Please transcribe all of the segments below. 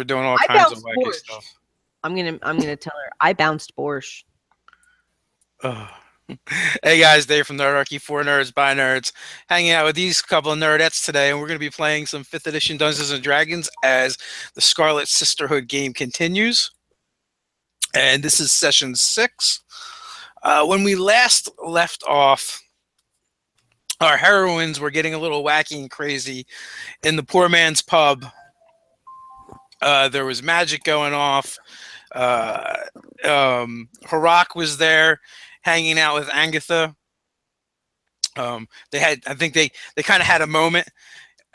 were doing all I kinds of bounced wacky borscht. stuff. I'm gonna tell her I bounced borscht. Ugh. Hey guys, Dave from Nerdarchy, for nerds by nerds, hanging out with these couple of nerdettes today, and we're going to be playing some 5th edition Dungeons and Dragons as the Scarlet Sisterhood game continues. And this is session 6. When we last left off, our heroines were getting a little wacky and crazy in the poor man's pub. There was magic going off. Harak was there hanging out with Agatha. I think they kind of had a moment,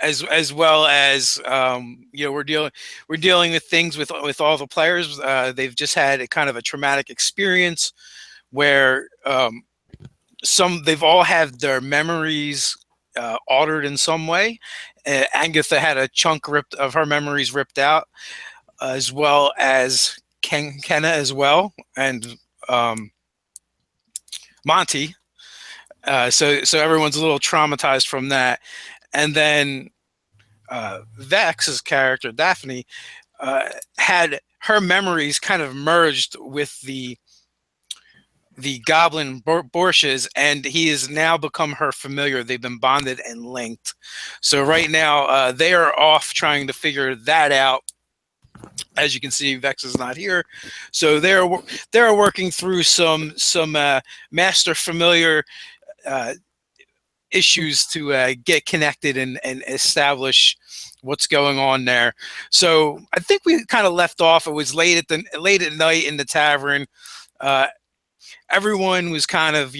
as well as we're dealing with things with all the players. They've just had a kind of a traumatic experience where they've all had their memories altered in some way. Agatha had a chunk of her memories ripped out, as well as Kenna as well, and Monty. So everyone's a little traumatized from that. And then Vex's character, Daphne, had her memories kind of merged with the goblin Borsh's, and he has now become her familiar. They've been bonded and linked. So right now they are off trying to figure that out. As you can see, Vex is not here, so they're working through some master familiar issues to get connected and establish what's going on there. So I think we kind of left off. It was late at night in the tavern. Everyone was kind of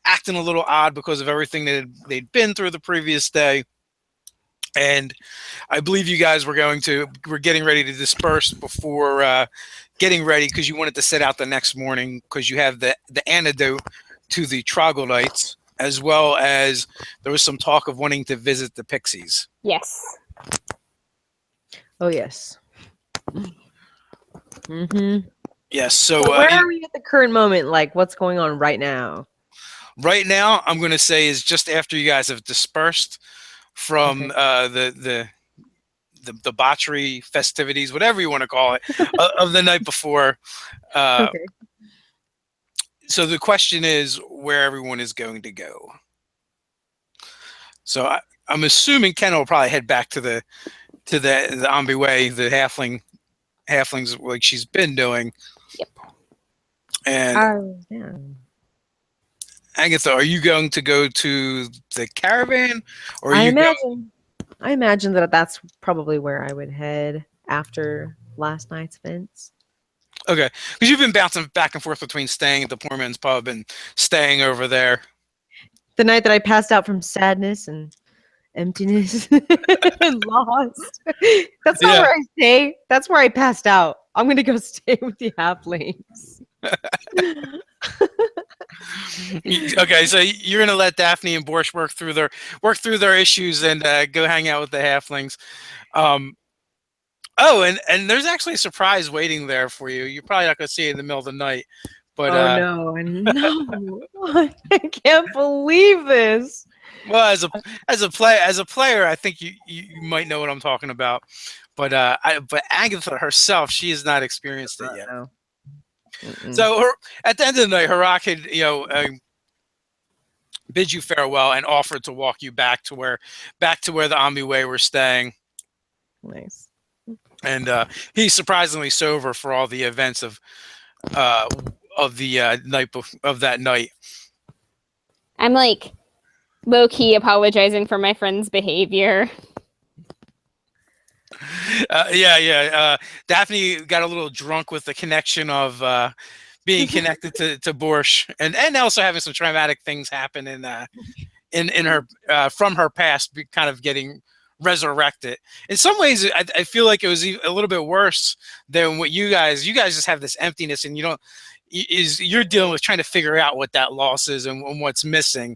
acting a little odd because of everything that they'd been through the previous day. And I believe you guys were getting ready to disperse before getting ready, because you wanted to set out the next morning because you have the antidote to the troglodytes, as well as there was some talk of wanting to visit the pixies. Yes. Oh yes. Mm-hmm. Yes. So where are we at the current moment? Like, what's going on right now? Right now, I'm going to say is just after you guys have dispersed from the debauchery festivities, whatever you want to call it, of the night before. Okay. So the question is where everyone is going to go. So I'm assuming Ken will probably head back to the Ambi Way, the halflings like she's been doing. Yep. And yeah. Agatha, are you going to go to the caravan, or I imagine that that's probably where I would head after last night's events. Okay, because you've been bouncing back and forth between staying at the poor man's pub and staying over there. The night that I passed out from sadness and emptiness and lost. That's not where I stay. That's where I passed out. I'm going to go stay with the halflings. Okay, so you're gonna let Daphne and Borscht work through their issues and go hang out with the halflings. Oh, and there's actually a surprise waiting there for you. You're probably not gonna see it in the middle of the night, but no, I can't believe this. Well, as a player, I think you might know what I'm talking about. But but Agatha herself, she has not experienced it yet. No. So at the end of the night, Harak had bid you farewell and offered to walk you back to where the Ambi Way were staying. Nice. And he's surprisingly sober for all the events of the night of that night. I'm like low-key apologizing for my friend's behavior. Daphne got a little drunk with the connection of being connected to Borscht, and also having some traumatic things happen in her from her past, kind of getting resurrected. In some ways, I feel like it was a little bit worse than what you guys just have this emptiness, and you're dealing with trying to figure out what that loss is and what's missing.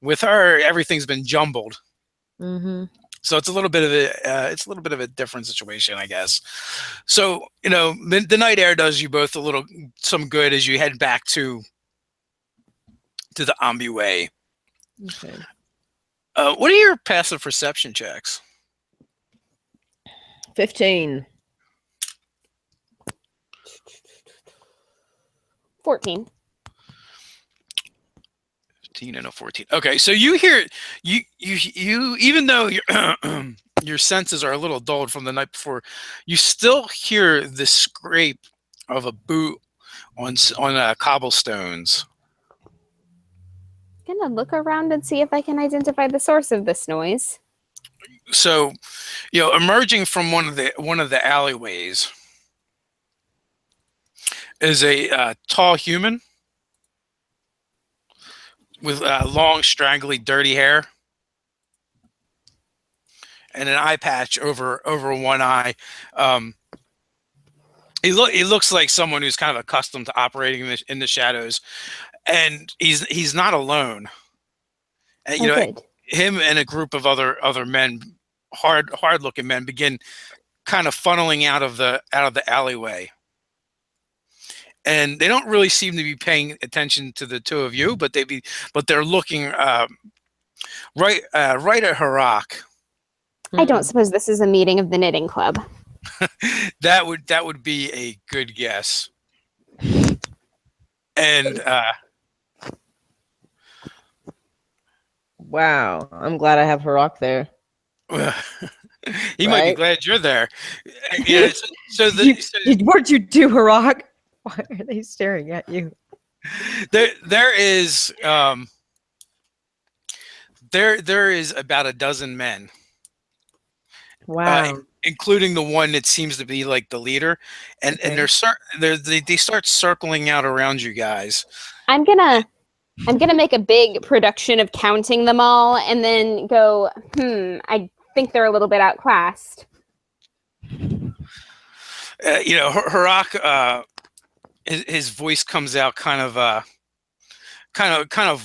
With her, everything's been jumbled. Mm-hmm. So it's a little bit of a different situation, I guess. So the night air does you both some good as you head back to the Ambi Way. Okay. What are your passive perception checks? 15. 14. 15 and a 14. Okay, so you hear you even though your your senses are a little dulled from the night before, you still hear the scrape of a boot on cobblestones. Gonna look around and see if I can identify the source of this noise. So, emerging from one of the alleyways is a tall human with long, straggly, dirty hair and an eye patch over one eye. He looks like someone who's kind of accustomed to operating in the shadows, and he's not alone. And, Good. him and a group of other men, hard looking men, begin kind of funneling out of the alleyway. And they don't really seem to be paying attention to the two of you, but they're looking right at Harak. I don't suppose this is a meeting of the knitting club. That would be a good guess. And Wow, I'm glad I have Harak there. he might be Right? glad you're there. Yeah, What'd you do, Harak? Why are they staring at you? there is there is about a dozen men. Wow. Including the one that seems to be like the leader, and Okay. they start circling out around you guys. I'm gonna make a big production of counting them all, and then go. I think they're a little bit outclassed. Harak, his voice comes out kind of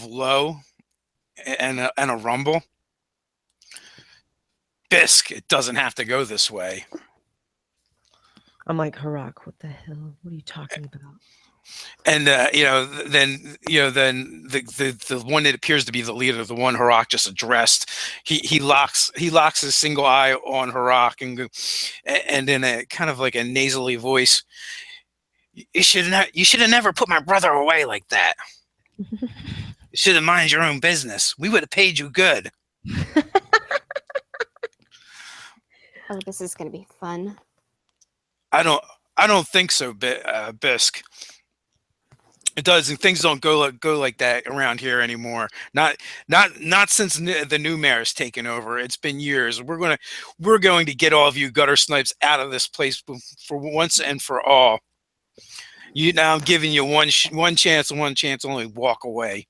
low, and a rumble. Bisk, it doesn't have to go this way. I'm like, Harak, what the hell? What are you talking about? And then the one that appears to be the leader, the one Harak just addressed, he locks his single eye on Harak and in a kind of like a nasally voice, you should have never put my brother away like that. You should have minded your own business. We would have paid you good. Oh, this is gonna be fun. I don't think so, Bisk. It doesn't. Things don't go like that around here anymore. Not since the new mayor's taken over. It's been years. We're going to get all of you gutter snipes out of this place for once and for all. I'm giving you one chance and one chance only. Walk away.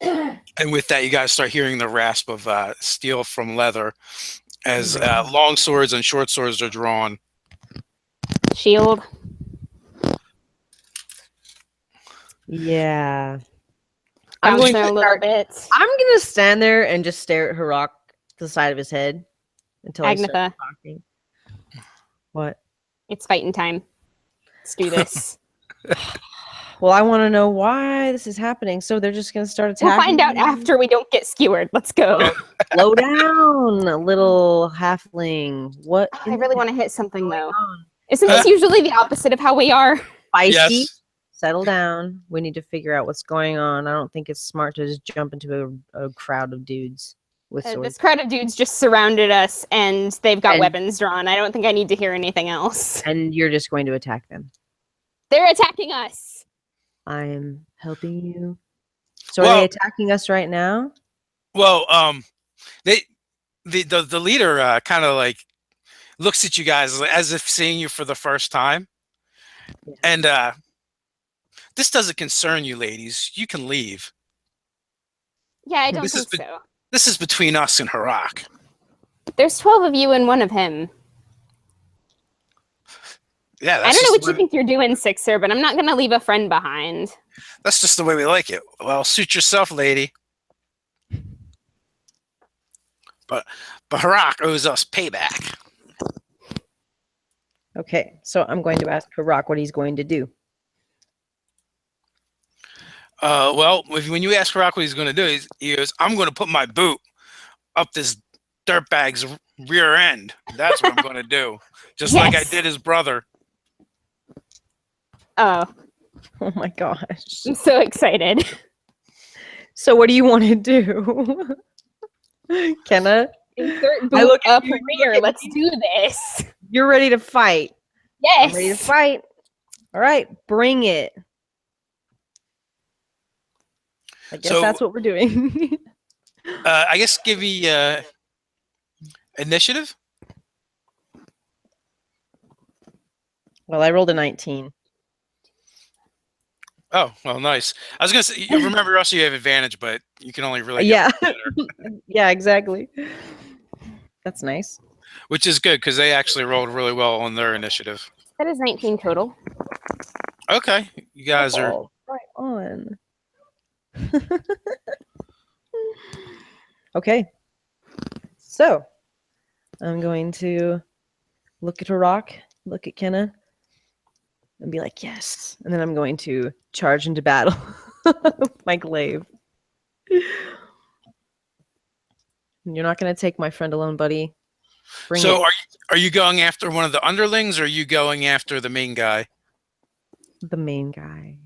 And with that, you guys start hearing the rasp of steel from leather as long swords and short swords are drawn. Shield. Yeah. I'm going going to a little bit. I'm gonna stand there and just stare at Harak to the side of his head until I start Agnetha, talking. What? it's fighting time. Let's do this. Well, I want to know why this is happening. So they're just gonna start attacking. We'll find out after we don't get skewered. Let's go. Slow down, little halfling. What? I really want to hit something though. on? Isn't this usually the opposite of how we are? Feisty. Yes. Settle down. We need to figure out what's going on. I don't think it's smart to just jump into a crowd of dudes with swords. This crowd of dudes just surrounded us, and they've got weapons drawn. I don't think I need to hear anything else. And you're just going to attack them. They're attacking us. I'm helping you. So are they attacking us right now? Well, the leader kind of like looks at you guys as if seeing you for the first time, and this doesn't concern you, ladies. You can leave. Yeah, I don't think so. This is between us and Harak. There's 12 of you and one of him. Yeah, I don't know what you think you're doing, Sixer, but I'm not going to leave a friend behind. That's just the way we like it. Well, suit yourself, lady. But Harak owes us payback. Okay, so I'm going to ask Harak what he's going to do. Well, when you ask Harak what he's going to do, he goes, I'm going to put my boot up this dirtbag's rear end. That's what I'm going to do. Just like I did his brother. Oh, Oh my gosh. I'm so excited. So what do you want to do? Kenna? Insert I boot look at up you, you rear. look at Let's me. do this. You're ready to fight. I'm ready to Yes. fight. All right, bring it. I guess So, that's what we're doing. I guess give me initiative. Well, I rolled a 19. Oh, well, nice. I was gonna say, remember also you have advantage, but you can only really get Yeah. one better, Yeah, exactly. That's nice. which is good because they actually rolled really well on their initiative. That is 19 total. Okay, you guys are. Oh, right on. Okay. So, I'm going to look at a rock, look at Kenna, and be like, yes. And then I'm going to charge into battle with my glaive. You're not going to take my friend alone, buddy. Bring So, it. are you going after one of the underlings, or are you going after the main guy? The main guy.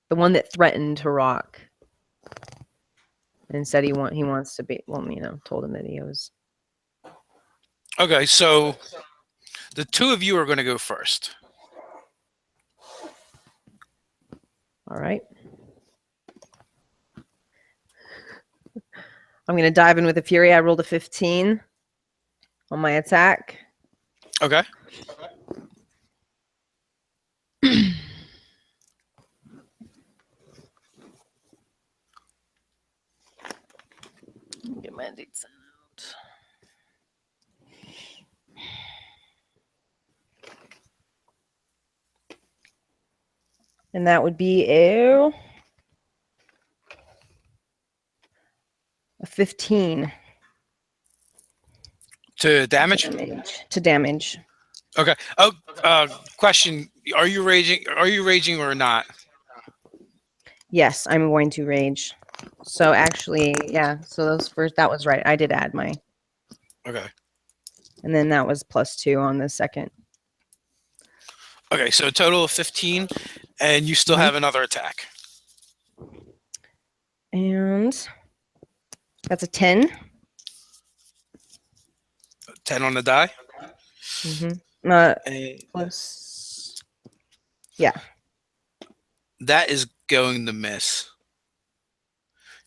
The one that threatened to rock. And said he wants to be, well, told him that he was. Okay, so the two of you are going to go first. All right. I'm going to dive in with a fury. I rolled a 15 on my attack. Okay. Get my dates out. And that would be a 15 To damage. to damage. Okay. Oh, question: Are you raging? Are you raging or not? Yes, I'm going to rage. So actually, yeah. So those first, that was right. I did add my, Okay. and then that was +2 on the second. Okay. So a total of 15, and you still have another attack. And that's a 10. 10 on the die. Mm-hmm. And Plus, yeah. that is going to miss.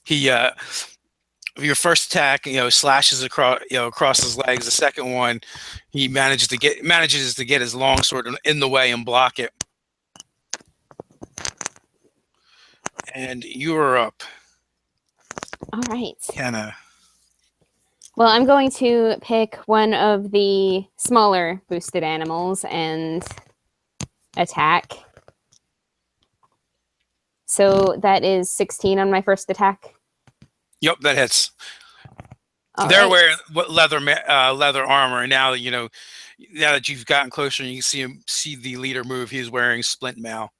He your first attack, slashes across his legs. The second one, he manages to get his longsword in the way and block it. And you are up, All right. Kenna. Well, I'm going to pick one of the smaller boosted animals and attack. So that is 16 on my first attack. Yep, that hits. All They're right. wearing leather armor, and now now that you've gotten closer, and you can see the leader move. He's wearing splint mail.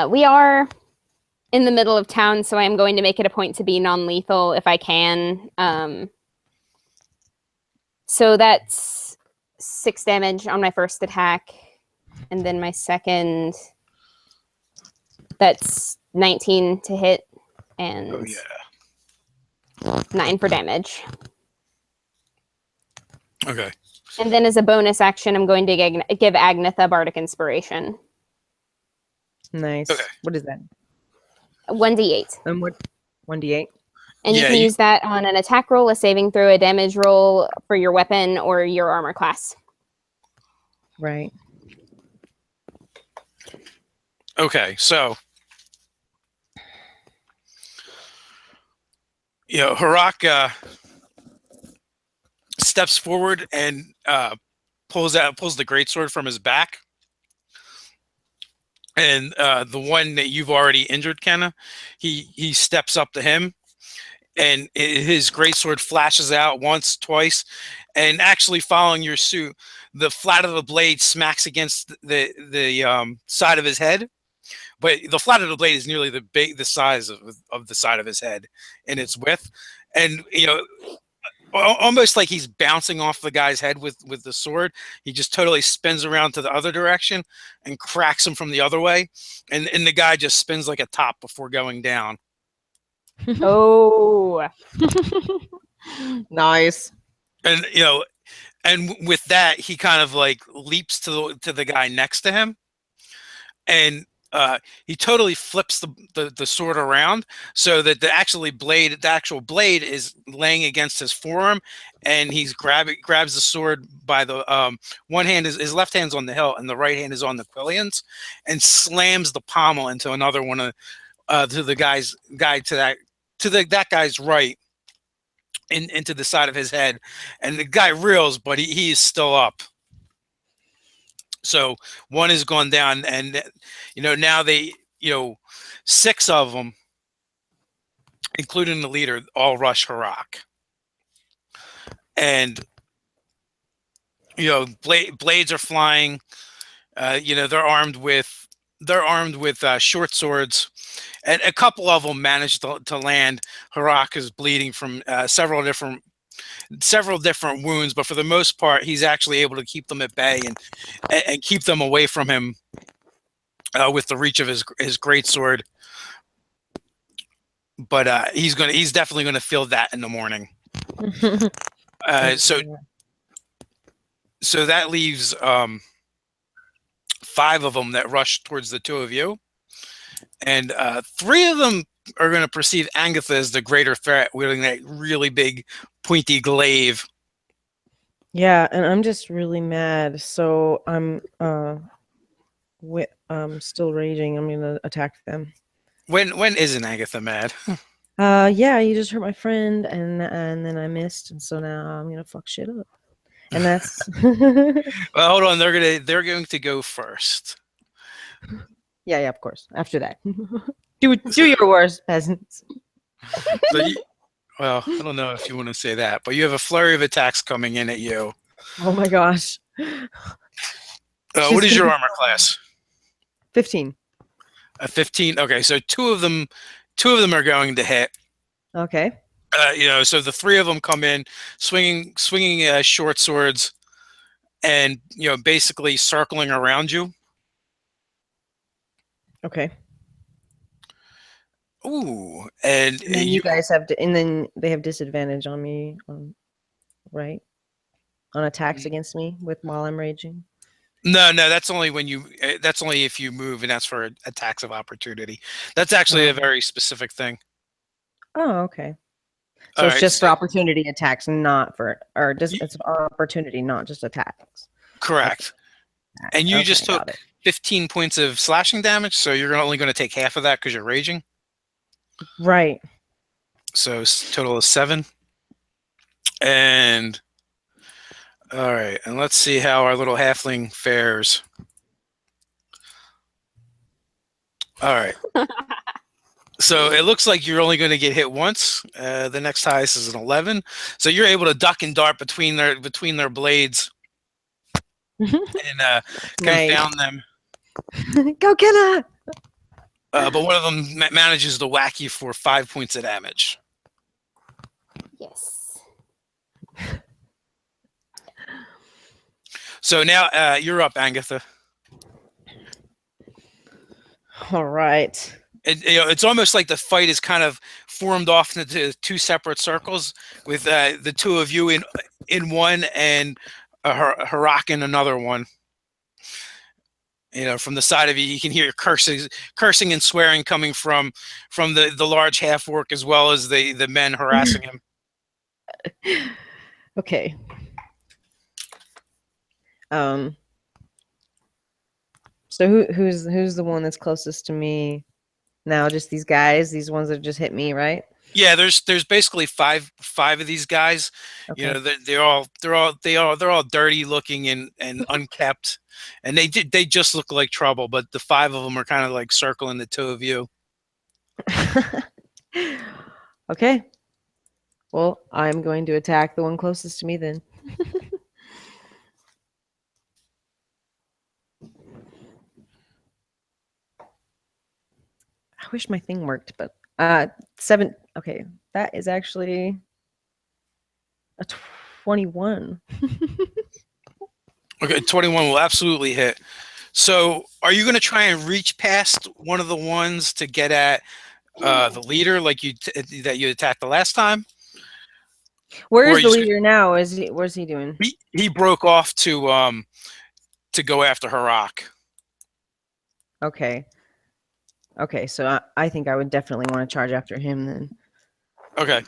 We are in the middle of town, so I am going to make it a point to be non-lethal if I can. So that's 6 damage on my first attack, and then my second, that's 19 to hit, and Oh yeah. 9 for damage. Okay. And then as a bonus action, I'm going to give Agnetha Bardic Inspiration. Nice. Okay. What is that? 1d8. And what? 1d8. And you Yeah, can you- use that on an attack roll, a saving throw, a damage roll for your weapon or your armor class. Right. Okay. So, Harak steps forward and pulls the greatsword from his back. And the one that you've already injured, Kenna, he steps up to him, and his greatsword flashes out once, twice, and actually following your suit, the flat of the blade smacks against the side of his head, but the flat of the blade is nearly the size of the side of his head in its width, and almost like he's bouncing off the guy's head with the sword. He just totally spins around to the other direction and cracks him from the other way, and the guy just spins like a top before going down. Oh. Nice. And and with that, he kind of like leaps to the guy next to him, and he totally flips the sword around so that the actual blade is laying against his forearm, and he's grabs the sword by the one hand, his left hand's on the hilt and the right hand is on the quillions, and slams the pommel into another one of to the that guy's right, into the side of his head, and the guy reels, but he is still up. So one has gone down, and now they, 6 of them, including the leader, all rush Harak, and blades are flying. They're armed with short swords, and a couple of them managed to land. Harak is bleeding from several different wounds, but for the most part, he's actually able to keep them at bay and keep them away from him with the reach of his greatsword. But he's definitely gonna feel that in the morning. So that leaves 5 of them that rush towards the 2 of you, and 3 of them are going to perceive Agatha as the greater threat, wielding that really big, pointy glaive. Yeah, and I'm just really mad. So I'm still raging. I'm gonna attack them. When isn't Agatha mad? Yeah, you just hurt my friend, and then I missed, and so now I'm gonna fuck shit up. And that's Well, hold on. They're going to go first. yeah, of course. After that, do your worst, peasants. So well, I don't know if you want to say that, but you have a flurry of attacks coming in at you. Oh my gosh. What is your armor class? 15. A 15. Okay, so two of them are going to hit. Okay. So the 3 of them come in swinging short swords, and basically circling around you. Okay. Ooh, and then you guys have and then they have disadvantage on me, right? On attacks against me while I'm raging. No, that's only that's only if you move, and that's for attacks of opportunity. That's actually a very specific thing. Oh, okay. So it's just for opportunity attacks, not for, it's opportunity, not just attacks. Correct. Okay. And you just took 15 points of slashing damage, so you're only going to take half of that because you're raging. Right. So total of 7. And all right, and let's see how our little halfling fares. All right. So it looks like you're only going to get hit once. The next highest is an 11. So you're able to duck and dart between their blades and confound them. Go kill her! But one of them manages to whack you for 5 points of damage. Yes. So now you're up, Agatha. All right. It's almost like the fight is kind of formed off into 2 separate circles, with the 2 of you in one, and Harak in another one. From the side of you can hear cursing and swearing coming from the large half orc, as well as the men harassing him. Okay. So who's the one that's closest to me now? Just these guys, these ones that just hit me, right? Yeah, there's basically five of these guys. Okay. They're all dirty looking and unkept, and they just look like trouble. But the 5 of them are kind of like circling the 2 of you. Okay. Well, I'm going to attack the one closest to me then. I wish my thing worked, but 7. Okay, that is actually A 21. Okay, 21 will absolutely hit. So, are you going to try and reach past one of the ones to get at the leader, like that you attacked the last time, Where or are is you the just leader now? Where's he doing? he broke off to go after Harak? Okay. Okay, so I think I would definitely want to charge after him then. Okay,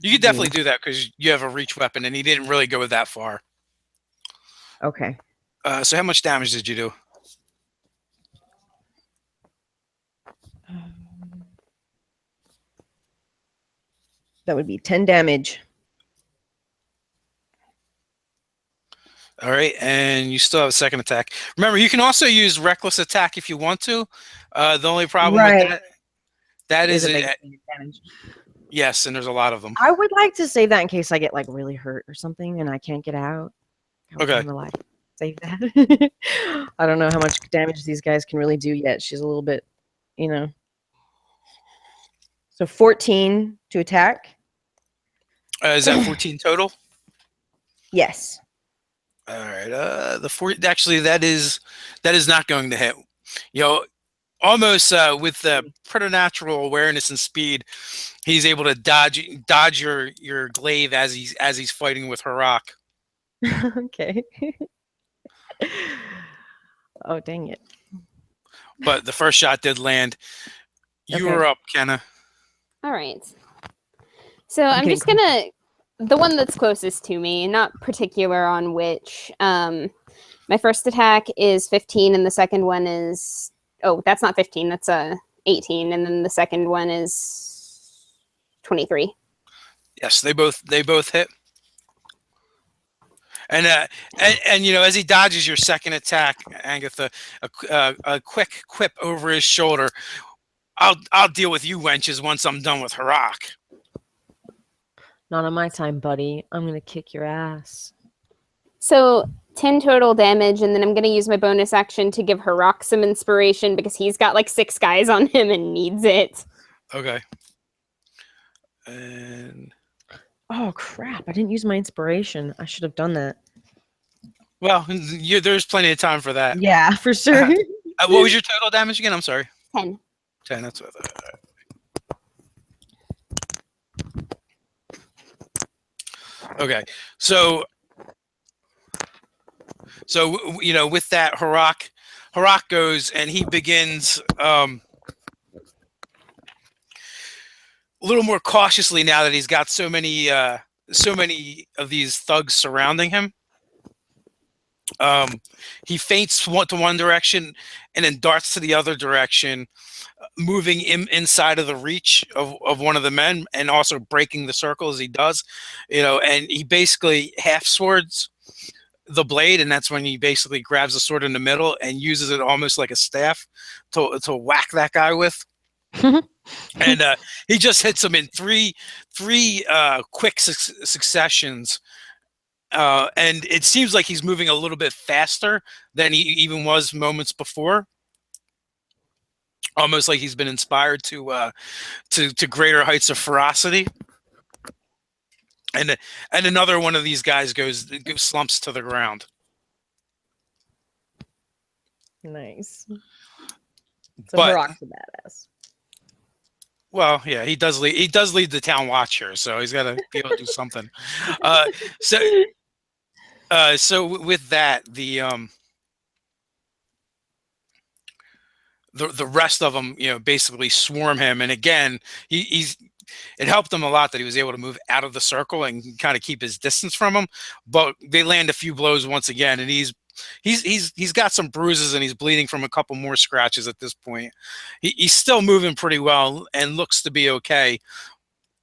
you could definitely do that because you have a reach weapon, and he didn't really go that far. Okay. So, how much damage did you do? That would be 10 damage. All right, and you still have a second attack. Remember, you can also use reckless attack if you want to. The only problem with Right. that Is is it it, negative damage? yes, and there's a lot of them. I would like to save that in case I get like really hurt or something and I can't get out. I would Okay. want to like save that. I don't know how much damage these guys can really do yet. She's a little bit, you know. So 14 to attack. Is that 14 total? Yes. All right. The four actually that is not going to hit. You know, almost with preternatural awareness and speed, he's able to dodge your glaive as he's fighting with Harak. Okay. Oh, dang it. But the first shot did land. You Okay. were up, Kenna. All right. So I'm getting just gonna the one that's closest to me, not particular on which. My first attack is 15, and the second one is that's not 15. That's a 18, and then the second one is 23. Yes, they both hit. And you know, as he dodges your second attack, Agatha, a quick quip over his shoulder. I'll deal with you wenches once I'm done with Harak. Not on my time, buddy. I'm going to kick your ass. So 10 total damage, and then I'm going to use my bonus action to give Harak some inspiration because he's got like 6 guys on him and needs it. Okay. And oh crap! I didn't use my inspiration. I should have done that. well, there's plenty of time for that. Yeah, for sure. What was your total damage again? I'm sorry. 10. 10. That's what I thought. Okay, so you know, with that, Harak goes and he begins a little more cautiously now that he's got so many of these thugs surrounding him. He feints to one direction and then darts to the other direction, moving inside of the reach of one of the men and also breaking the circle as he does, you know, and he basically half swords the blade, and that's when he basically grabs the sword in the middle and uses it almost like a staff to whack that guy with. And he just hits him in three quick successions. And it seems like he's moving a little bit faster than he even was moments before. Almost like he's been inspired to greater heights of ferocity. And another one of these guys slumps to the ground. Nice. So But Harak's a badass. well, yeah, he does lead the town watch here, so he's got to be able to do something. So with that, the rest of them, you know, basically swarm him, and again, it helped him a lot that he was able to move out of the circle and kind of keep his distance from him. But they land a few blows once again, and he's got some bruises and he's bleeding from a couple more scratches at this point. He's still moving pretty well and looks to be okay.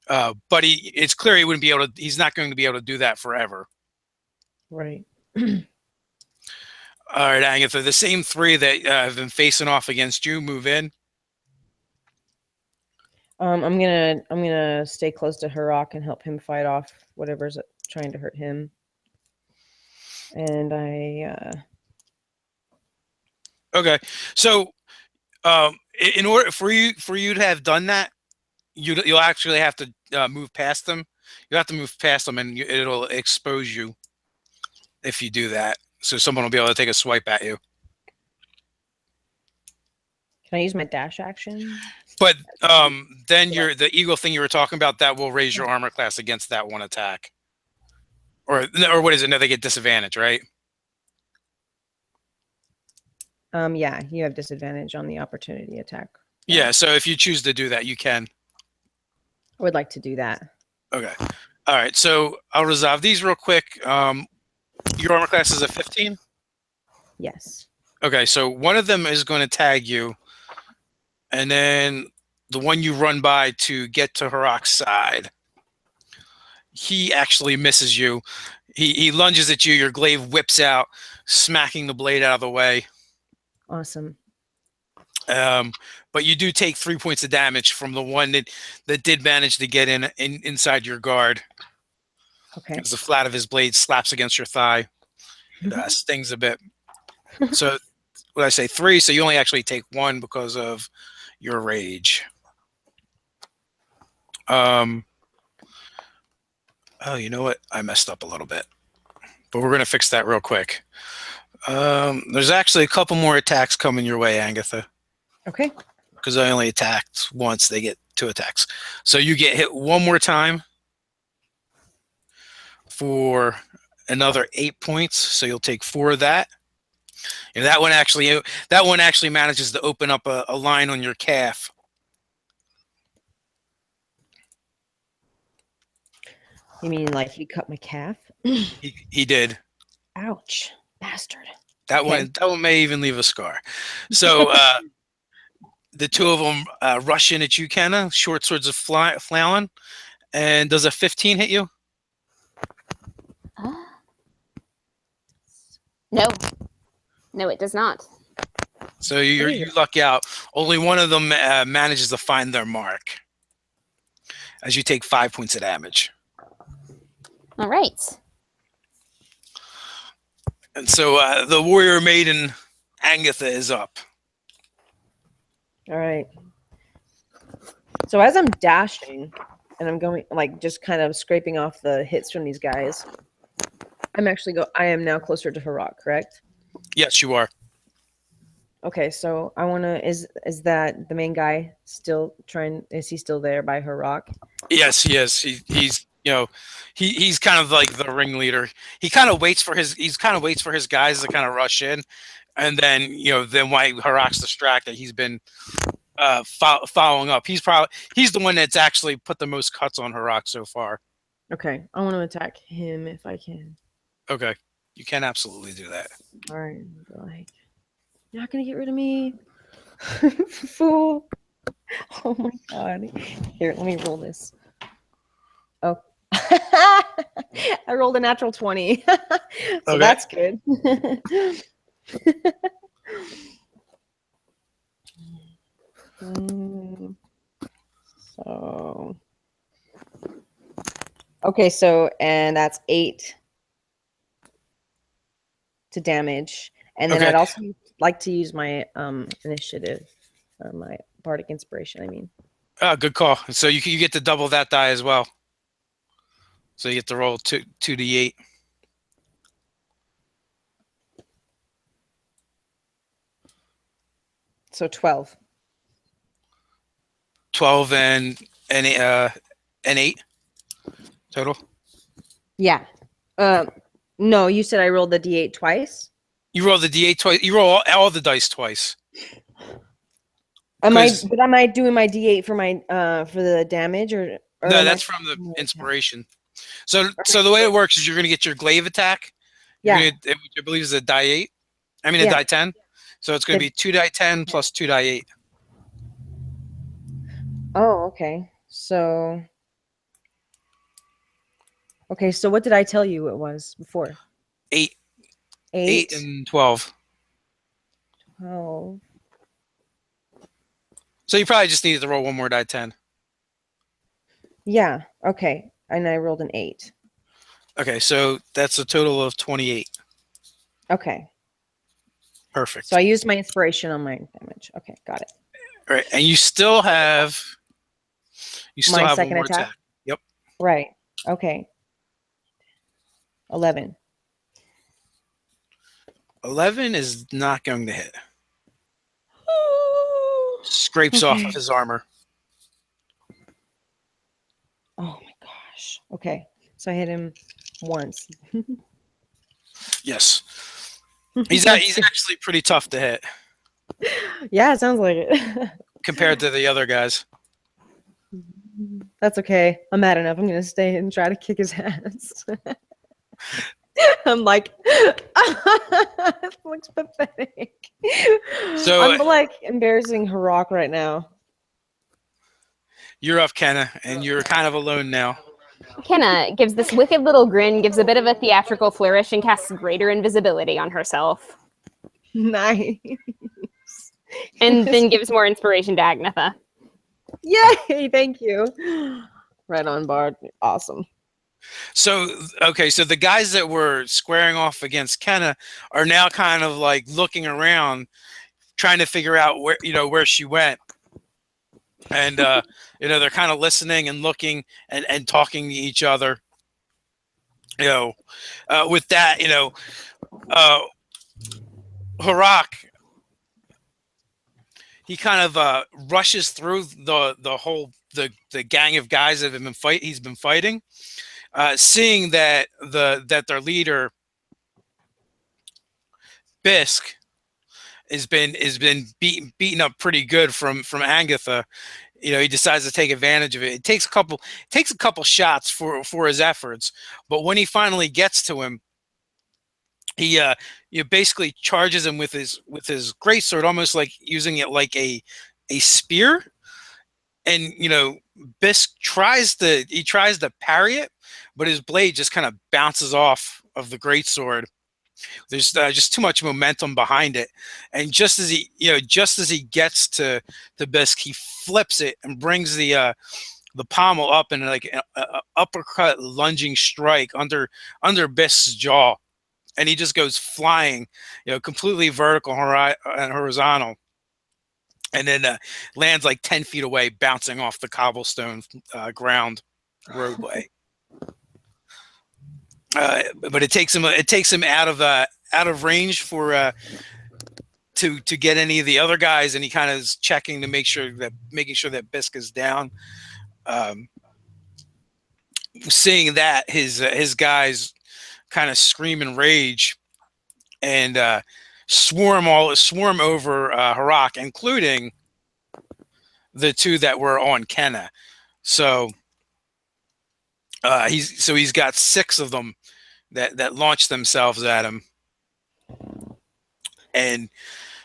But it's clear he's not going to be able to do that forever. Right. All right, Agatha, the same 3 that have been facing off against you move in. I'm gonna stay close to Harak and help him fight off whatever's trying to hurt him. And Okay, so in order for you to have done that, you'll actually have to move past them You have to move past them, and it'll expose you if you do that. So someone will be able to take a swipe at you. Can I use my dash action? But then the eagle thing you were talking about, that will raise your armor class against that one attack. Or what is it? No, they get disadvantage, right? Yeah, you have disadvantage on the opportunity attack. Yeah, so if you choose to do that, you can. I would like to do that. Okay. All right, so I'll resolve these real quick. Your armor class is a 15? Yes. Okay, so one of them is going to tag you, and then the one you run by to get to Harok's side, he actually misses you. He lunges at you, your glaive whips out, smacking the blade out of the way. Awesome. But you do take 3 points of damage from the one that did manage to get inside your guard. Okay. As the flat of his blade slaps against your thigh. It stings a bit. So, what I say, 3, so you only actually take 1 because of your rage. Oh, you know what? I messed up a little bit. But we're going to fix that real quick. There's actually a couple more attacks coming your way, Agatha. Okay. Because I only attacked once, they get 2 attacks. So you get hit 1 more time for another 8 points. So you'll take 4 of that. And that one actually manages to open up a line on your calf. You mean like he cut my calf? He did. Ouch, bastard. That one may even leave a scar. So the 2 of them rush in at you, Kenna. Short swords of flailing. And does a 15 hit you? No. No, it does not. So you luck out. Only one of them manages to find their mark. As you take 5 points of damage. All right. And so the warrior maiden Agatha is up. All right. So as I'm dashing and I'm going, like, just kind of scraping off the hits from these guys, I am now closer to Harok, correct? Yes, you are. Okay, so I want to, is that the main guy still is he still there by Harok? Yes, he is. He's he's kind of like the ringleader. He kind of waits for his guys to kind of rush in, and then then while Harok's distracted, he's been following up. He's the one that's actually put the most cuts on Harok so far. Okay, I want to attack him if I can. Okay, you can absolutely do that. All right, like, you're not gonna get rid of me, fool. Oh my god. Here, let me roll this. Oh. I rolled a natural 20. So okay. That's good. So okay, and that's 8 to damage. And then I'd also like to use my initiative, or my bardic inspiration, I mean. Good call. So you get to double that die as well. So you get to roll 2d8. So 12. 12 and 8 total. Yeah. No, you said I rolled the d8 twice. You roll the d8 twice. You roll all the dice twice. Am I doing my d8 for my for the damage or no? That's from the inspiration. So the way it works is you're going to get your glaive attack. Yeah. Which I believe is a die 8. I mean a die 10. So it's going to be 2 die 10 plus 2 die 8. Oh, okay. So what did I tell you it was before? 8. 8 and 12. 12. So you probably just needed to roll one more die 10. Yeah. Okay. And I rolled an 8. Okay, so that's a total of 28. Okay. Perfect. So I used my inspiration on my damage. Okay, got it. All right, and you still have my one second more attack? Yep. Right. Okay. 11. 11 is not going to hit. Scrapes off Okay. of his armor. Oh my gosh. Okay. So I hit him once. Yes. He's That's good. actually pretty tough to hit Yeah, it sounds like it. compared to the other guys. That's okay. I'm mad enough. I'm gonna stay and try to kick his ass. I'm like, it looks pathetic. So I'm like embarrassing Harak right now. you're up, Kenna, and you're kind of alone now. Kenna gives this wicked little grin, gives a bit of a theatrical flourish, and casts greater invisibility on herself. Nice. And then gives more inspiration to Agnetha. Yay! Thank you. Right on, Bard. Awesome. So, okay, so the guys that were squaring off against Kenna are now kind of like looking around, trying to figure out where she went. And, they're kind of listening and looking and talking to each other. With that, Harak, he kind of rushes through the whole the gang of guys that he's been fighting, seeing that their leader Bisk has been beaten up pretty good from Agatha. He decides to take advantage of it. It takes a couple shots for his efforts, but when he finally gets to him, he basically charges him with his greatsword, almost like using it like a spear. And Bisk tries to parry it, but his blade just kind of bounces off of the greatsword. There's just too much momentum behind it, and just as he gets to Bisk, he flips it and brings the pommel up in like an uppercut lunging strike under Bisk's jaw, and he just goes flying, completely vertical and horizontal, and then lands like 10 feet away, bouncing off the cobblestone ground roadway. But it takes him out of range for to get any of the other guys, and he kind of is checking to making sure that Bisk is down. Seeing that, his guys kind of scream in rage and swarm over Harak, including the two that were on Kenna. So he's got 6 of them that launch themselves at him, and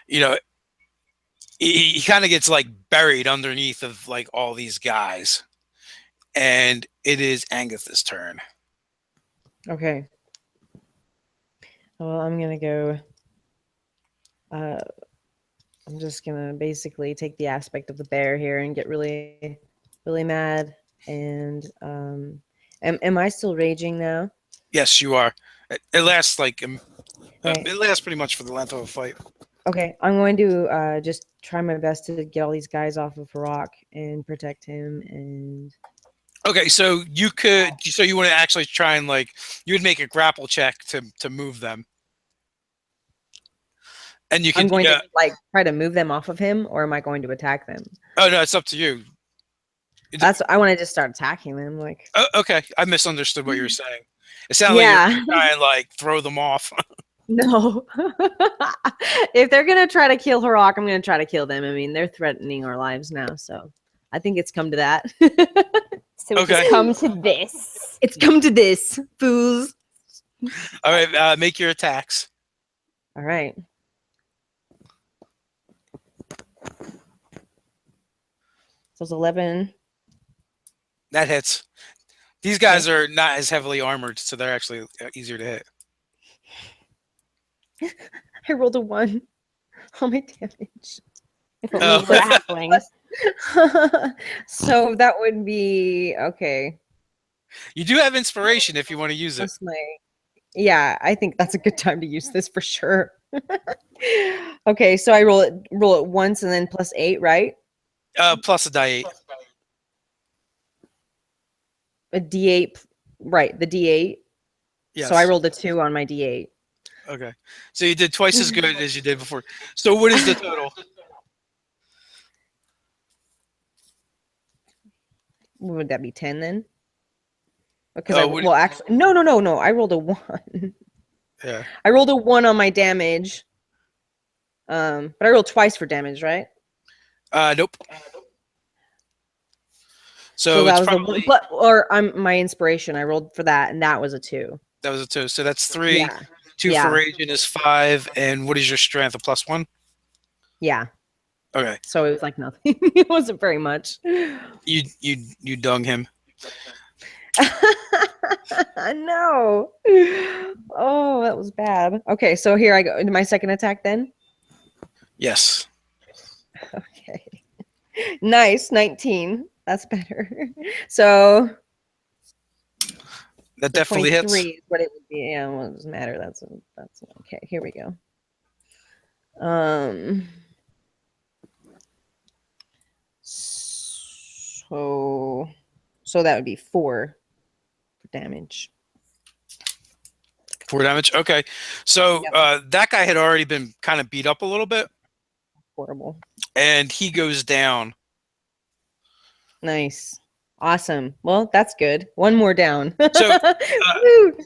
he kind of gets like buried underneath of like all these guys, and it is Agatha's turn. Okay. Well, I'm gonna go. I'm just gonna basically take the aspect of the bear here and get really, really mad. And am I still raging now? Yes, you are. It lasts like Right. it lasts pretty much for the length of a fight. Okay, I'm going to just try my best to get all these guys off of Harak and protect him. And Okay, so you want to actually try and you would make a grapple check to move them, and you can. I'm going to try to move them off of him, or am I going to attack them? Oh no, it's up to you. I want to just start attacking them. Oh, okay, I misunderstood what you were saying. It sounded like you were trying to throw them off. No. If they're gonna try to kill Harak, I'm gonna try to kill them. I mean, they're threatening our lives now, so I think it's come to that. So it's come to this. It's come to this, fools. All right, make your attacks. All right. So it's 11. That hits. These guys are not as heavily armored, so they're actually easier to hit. I rolled a 1 on my damage. If it was halflings. So that would be okay. You do have inspiration if you want to use it. Yeah, I think that's a good time to use this for sure. Okay, so I roll it once and then plus 8, right? Plus a die 8. A D8 Right, the D8. Yes. So I rolled a 2 on my D8. Okay. So you did twice as good as you did before. So what is the total? Would that be 10 then? Because I What, well actually no. I rolled a 1. yeah. I rolled a 1 on my damage. But I rolled twice for damage, right? Nope. So So that it's was the probably one, or my inspiration. I rolled for that, and that was a 2. that was a 2. So that's 3. Yeah, 2 for yeah, raging is 5. And what is your strength? A +1? yeah. Okay. So it was like nothing. It wasn't very much. You dung him. No. Oh, that was bad. Okay, so here I go into my second attack then. Yes. Okay. Nice, 19. That's better. So That definitely 23 hits. is what it would be. Yeah, well, it doesn't matter. That's okay. Here we go. Um so that would be 4 for damage. 4 damage. Okay. So Yep. that guy had already been kind of beat up a little bit, Horrible. and he goes down. Nice. Awesome. Well, that's good. One more down. So Woo!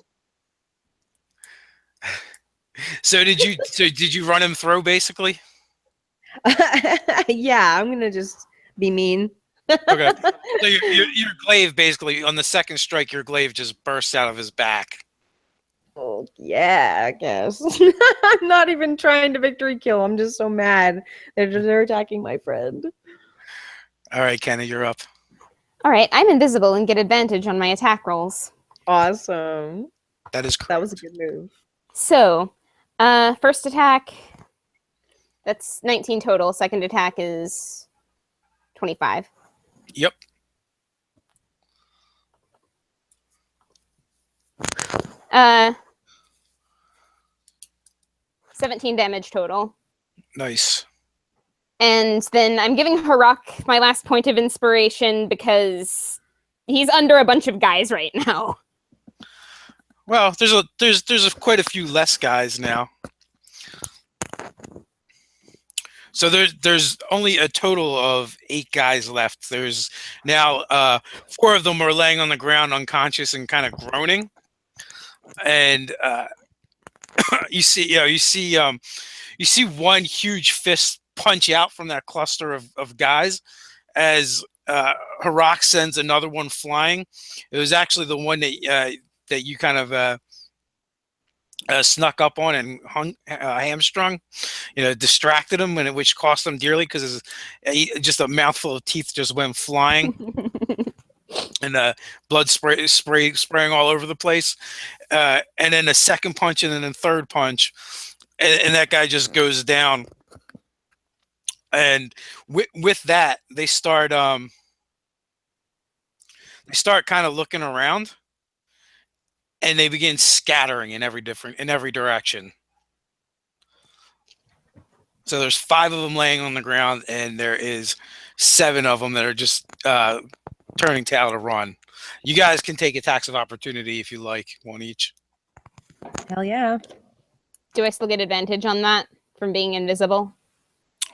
so did you run him through basically? Yeah, I'm gonna just be mean. Okay. So your glaive basically on the second strike, your glaive just bursts out of his back. Oh yeah, I guess. I'm not even trying to victory kill. I'm just so mad. They're attacking my friend. All right, Kenny, you're up. All right, I'm invisible and get advantage on my attack rolls. Awesome. That is correct. That was a good move. So, first attack, that's 19 total. Second attack is 25. Yep. Uh, 17 damage total. Nice. And then I'm giving Harak my last point of inspiration because he's under a bunch of guys right now. Well, there's quite a few less guys now. So there's only a total of 8 guys left. There's now 4 of them are laying on the ground unconscious and kind of groaning. And you see one huge fist punch out from that cluster of guys as Harak sends another one flying. It was actually the one that you kind of snuck up on and hamstrung, distracted him, which cost him dearly because just a mouthful of teeth just went flying. And blood spraying all over the place, and then a second punch, and then a third punch, and that guy just goes down. And with that, they start kind of looking around, and they begin scattering in every direction. So there's 5 of them laying on the ground, and there is 7 of them that are just turning tail to run. You guys can take attacks of opportunity if you like, one each. Hell yeah. Do I still get advantage on that from being invisible?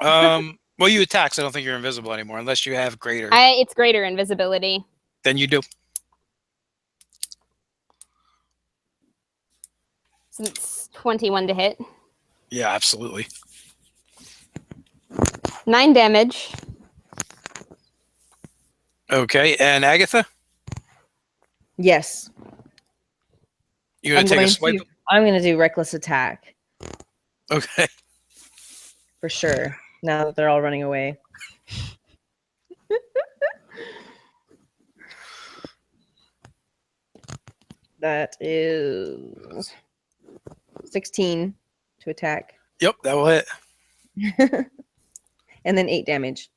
Well, you attack, so I don't think you're invisible anymore, unless you have greater. It's greater invisibility. Then you do. So it's 21 to hit. Yeah, absolutely. 9 damage. Okay, and Agatha? Yes. You gonna take a swipe? I'm gonna do reckless attack Okay. for sure. Now that they're all running away. That is 16 to attack. Yep, that will hit. And then 8 damage.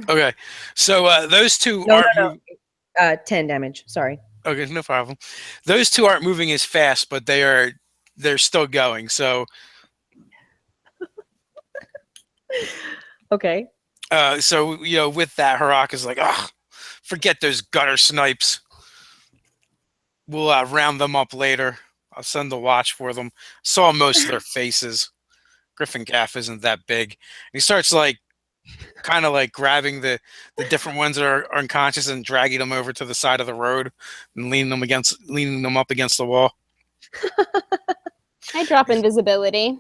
Okay, so those two No, aren't. 10 damage. Sorry. Okay, no problem. Those two aren't moving as fast, but they're still going. So Okay. so with that, Harak is like, forget those gutter snipes. we'll round them up later. I'll send the watch for them. Saw most of their faces. Gryphongaffe isn't that big. He starts like kind of like grabbing the different ones that are unconscious and dragging them over to the side of the road and leaning them up against the wall. I drop invisibility.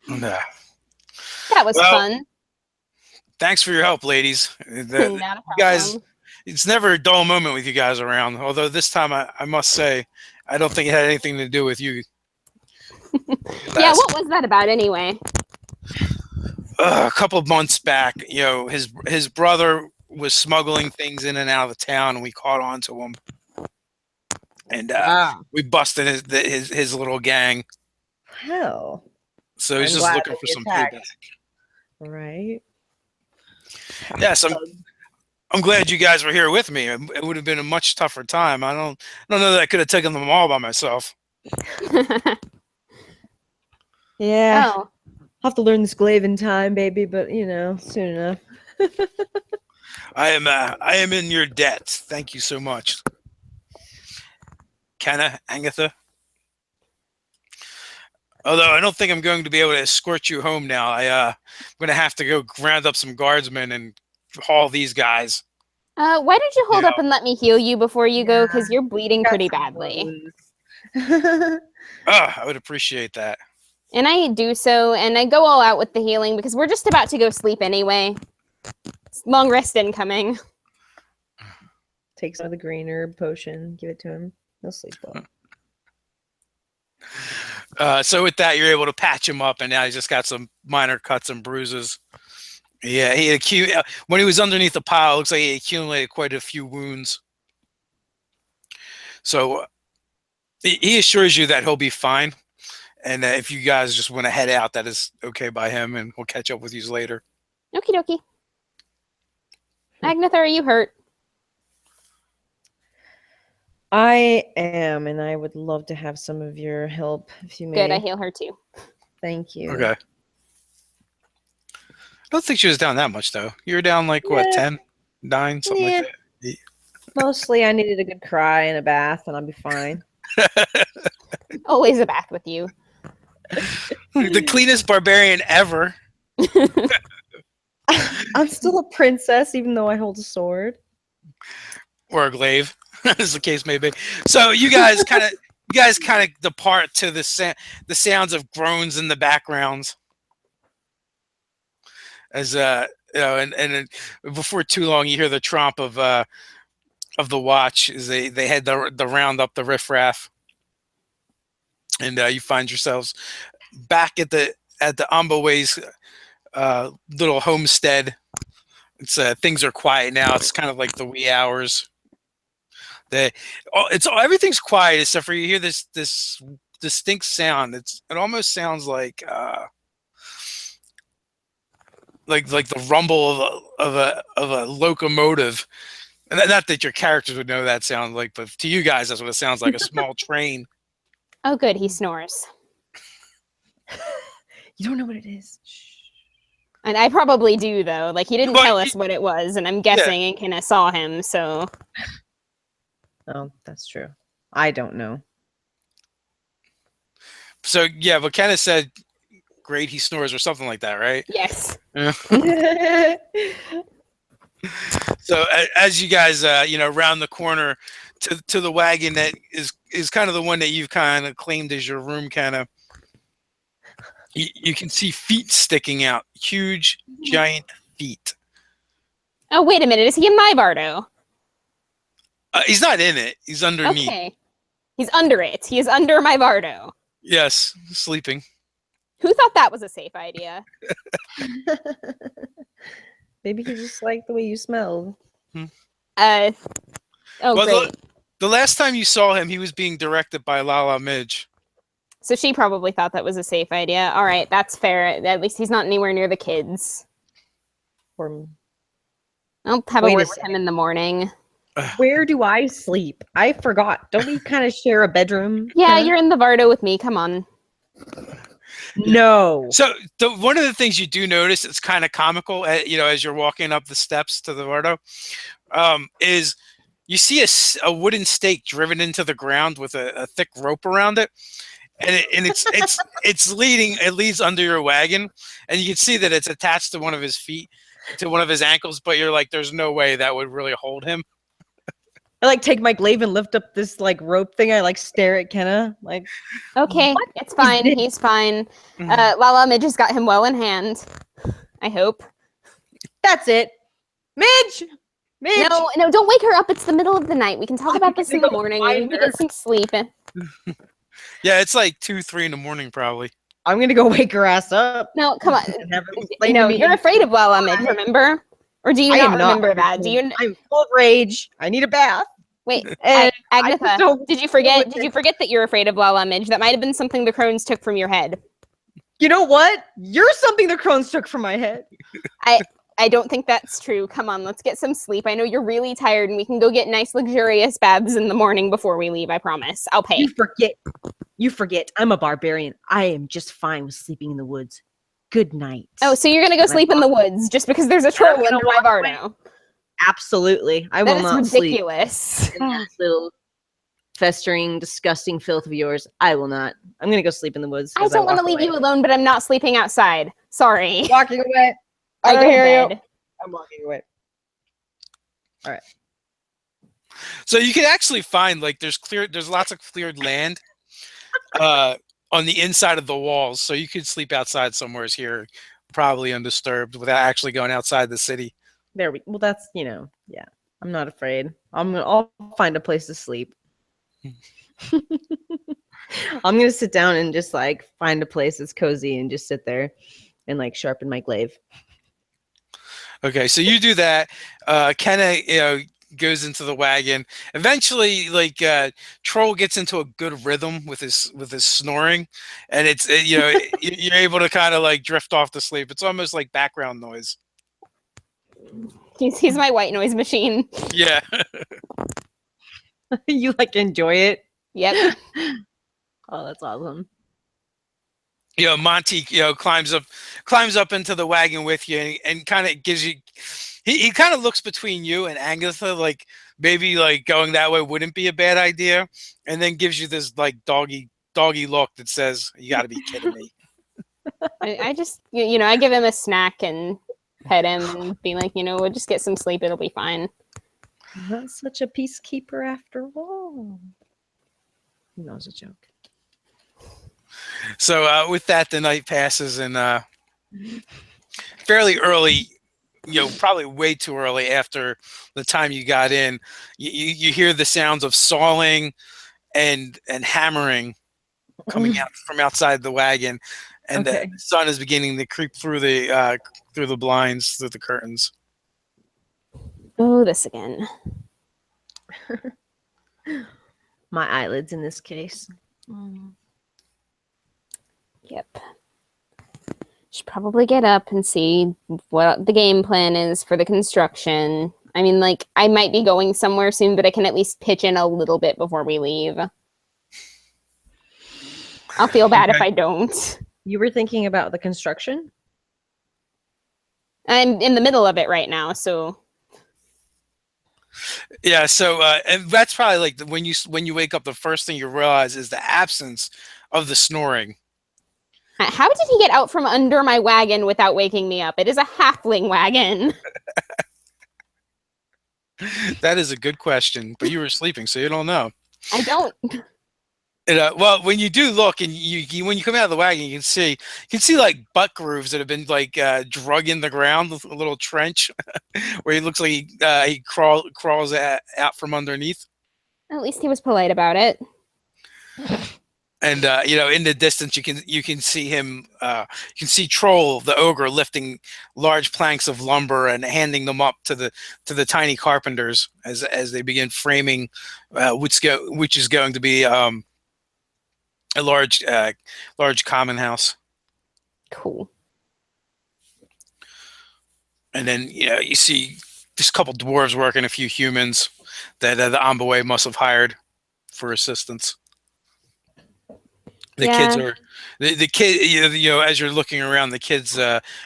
And, That was well, fun. thanks for your help, ladies. Not a problem. You guys, it's never a dull moment with you guys around. Although this time, I must say, I don't think it had anything to do with you. Yeah, what was that about anyway? A couple of months back, his brother was smuggling things in and out of the town, and we caught on to him, and we busted his little gang. Hell. So he's I'm just glad looking that for he some attacked. payback. Right. Yes, I'm glad you guys were here with me. It would have been a much tougher time. I don't know that I could have taken them all by myself. Yeah. Oh, I'll have to learn this glaive in time, baby, but soon enough. I am in your debt. Thank you so much. Kenna, Agatha. Although I don't think I'm going to be able to escort you home now. I'm going to have to go round up some guardsmen and haul these guys. why don't you hold Yeah. up and let me heal you before you go? Because you're bleeding pretty badly. I would appreciate that. And I do so, and I go all out with the healing because we're just about to go sleep anyway. Long rest incoming. Take some of the green herb potion, give it to him. He'll sleep well. So with that, you're able to patch him up, and now he's just got some minor cuts and bruises. Yeah, when he was underneath the pile, it looks like he accumulated quite a few wounds. So he assures you that he'll be fine. And if you guys just want to head out, that is okay by him, and we'll catch up with you later. Okie dokie. Agnetha, are you hurt? I am, and I would love to have some of your help, if you may. Good, I heal her too. Thank you. Okay. I don't think she was down that much, though. You were down like, what, 10? 9? Something like that. Mostly I needed a good cry and a bath, and I'll be fine. Always a bath with you. The cleanest barbarian ever. I'm still a princess, even though I hold a sword. Or a glaive, as the case may be. So you guys kind of depart to the sounds of groans in the backgrounds. As and before too long, you hear the tromp of the watch as they head the round up the riffraff, and you find yourselves back at the Ambaway's little homestead. It's things are quiet now. It's kind of like the wee hours. Everything's quiet except for you hear this distinct sound. It almost sounds like the rumble of a locomotive. And not that your characters would know that sound like, but to you guys, that's what it sounds like, a small train. Oh, good, he snores. You don't know what it is. Shh. And I probably do, though. Like, he didn't Well, tell us what it was, and I'm guessing and Kenna saw him, so... Oh, that's true. I don't know. So, yeah, but Kenna said, great, he snores, or something like that, right? Yes. Yeah. So as you guys, round the corner to the wagon that is kind of the one that you've kind of claimed as your room, kind of, you can see feet sticking out, huge, giant feet. Oh, wait a minute. Is he in my bardo? He's not in it. He's underneath. Okay. He's under it. He is under my bardo. Yes, sleeping. Who thought that was a safe idea? Maybe he just liked the way you smelled. Oh, Well, great. The last time you saw him, he was being directed by Lala Midge. So she probably thought that was a safe idea. All right, that's fair. At least he's not anywhere near the kids. Or I'll have a Wait a word with him in the morning. where do I sleep? I forgot. Don't we kind of share a bedroom? Yeah, you're in the bardo with me. Come on. No. So one of the things you do notice, it's kind of comical, as you're walking up the steps to the Vardo, is you see a wooden stake driven into the ground with a thick rope around it, and it's leading. It leads under your wagon, and you can see that it's attached to one of his feet, to one of his ankles. But you're like, there's no way that would really hold him. I like take my glaive and lift up this like rope thing. I like stare at Kenna like, Okay, what it's is fine. this? He's fine. Lala Midge has got him well in hand. I hope. That's it. Midge! Midge! No, don't wake her up. It's the middle of the night. We can talk about this in the morning. We find can her. get some sleep. Yeah, it's like 2, 3 in the morning probably. I'm gonna go wake her ass up. No, come on. And have her explain No, to me. you're afraid of Lala Midge, remember? Or do you I not am not. remember that? Do you? I'm full of rage. I need a bath. Wait, And I Agatha, just don't did you deal forget? with Did it. you forget that you're afraid of Lala Midge? That might have been something the crones took from your head. You know what? You're something the crones took from my head. I don't think that's true. Come on, let's get some sleep. I know you're really tired, and we can go get nice, luxurious baths in the morning before we leave. I promise. I'll pay. You forget. I'm a barbarian. I am just fine with sleeping in the woods. Good night. Oh, so you're gonna go sleep in the woods just because there's a troll under my bar now? Absolutely. I That will is not sleep ridiculous. in that little festering, disgusting filth of yours. I will not. I'm gonna go sleep in the woods. I don't want to leave you alone, but I'm not sleeping outside. Sorry. Walking away. I don't go to hear you. bed. I'm walking away. All right. So you can actually find like there's lots of cleared land on the inside of the walls, so you could sleep outside somewheres here, probably undisturbed, without actually going outside the city. Well, that's yeah. I'm not afraid. I'll find a place to sleep. I'm gonna sit down and just like find a place that's cozy and just sit there and like sharpen my glaive. Okay, so you do that. Kenna, goes into the wagon. Eventually, like Troll gets into a good rhythm with his snoring, and you're able to kind of like drift off to sleep. It's almost like background noise. He's my white noise machine. Yeah. You like enjoy it? Yep. Oh, that's awesome. Monty, climbs up into the wagon with you and kind of gives you. He kind of looks between you and Agatha, like maybe like going that way wouldn't be a bad idea, and then gives you this like doggy look that says, "You got to be kidding me." I just, I give him a snack and pet him and be like, we'll just get some sleep. It'll be fine. Not such a peacekeeper after all. No, it's a joke. So with that, the night passes, and fairly early, probably way too early after the time you got in, you hear the sounds of sawing and hammering coming out from outside the wagon, and Okay. the sun is beginning to creep through the blinds, through the curtains. Oh, this again. My eyelids in this case. Yep. Should probably get up and see what the game plan is for the construction. I mean, like, I might be going somewhere soon, but I can at least pitch in a little bit before we leave. I'll feel bad if I don't. You were thinking about the construction? I'm in the middle of it right now, so... Yeah, so and that's probably like when you wake up, the first thing you realize is the absence of the snoring. How did he get out from under my wagon without waking me up? It is a halfling wagon. That is a good question, but you were sleeping, so you don't know. I don't. Well, when you do look, and when you come out of the wagon, you can see like butt grooves that have been like drug in the ground, a little trench where he looks like he crawls out from underneath. At least he was polite about it. And in the distance, you can see him. You can see Troll, the ogre, lifting large planks of lumber and handing them up to the tiny carpenters as they begin framing, which is going to be a large common house. Cool. And then you see just a couple dwarves working, a few humans that the envoy must have hired for assistance. The kids are the kid. As you're looking around, the kids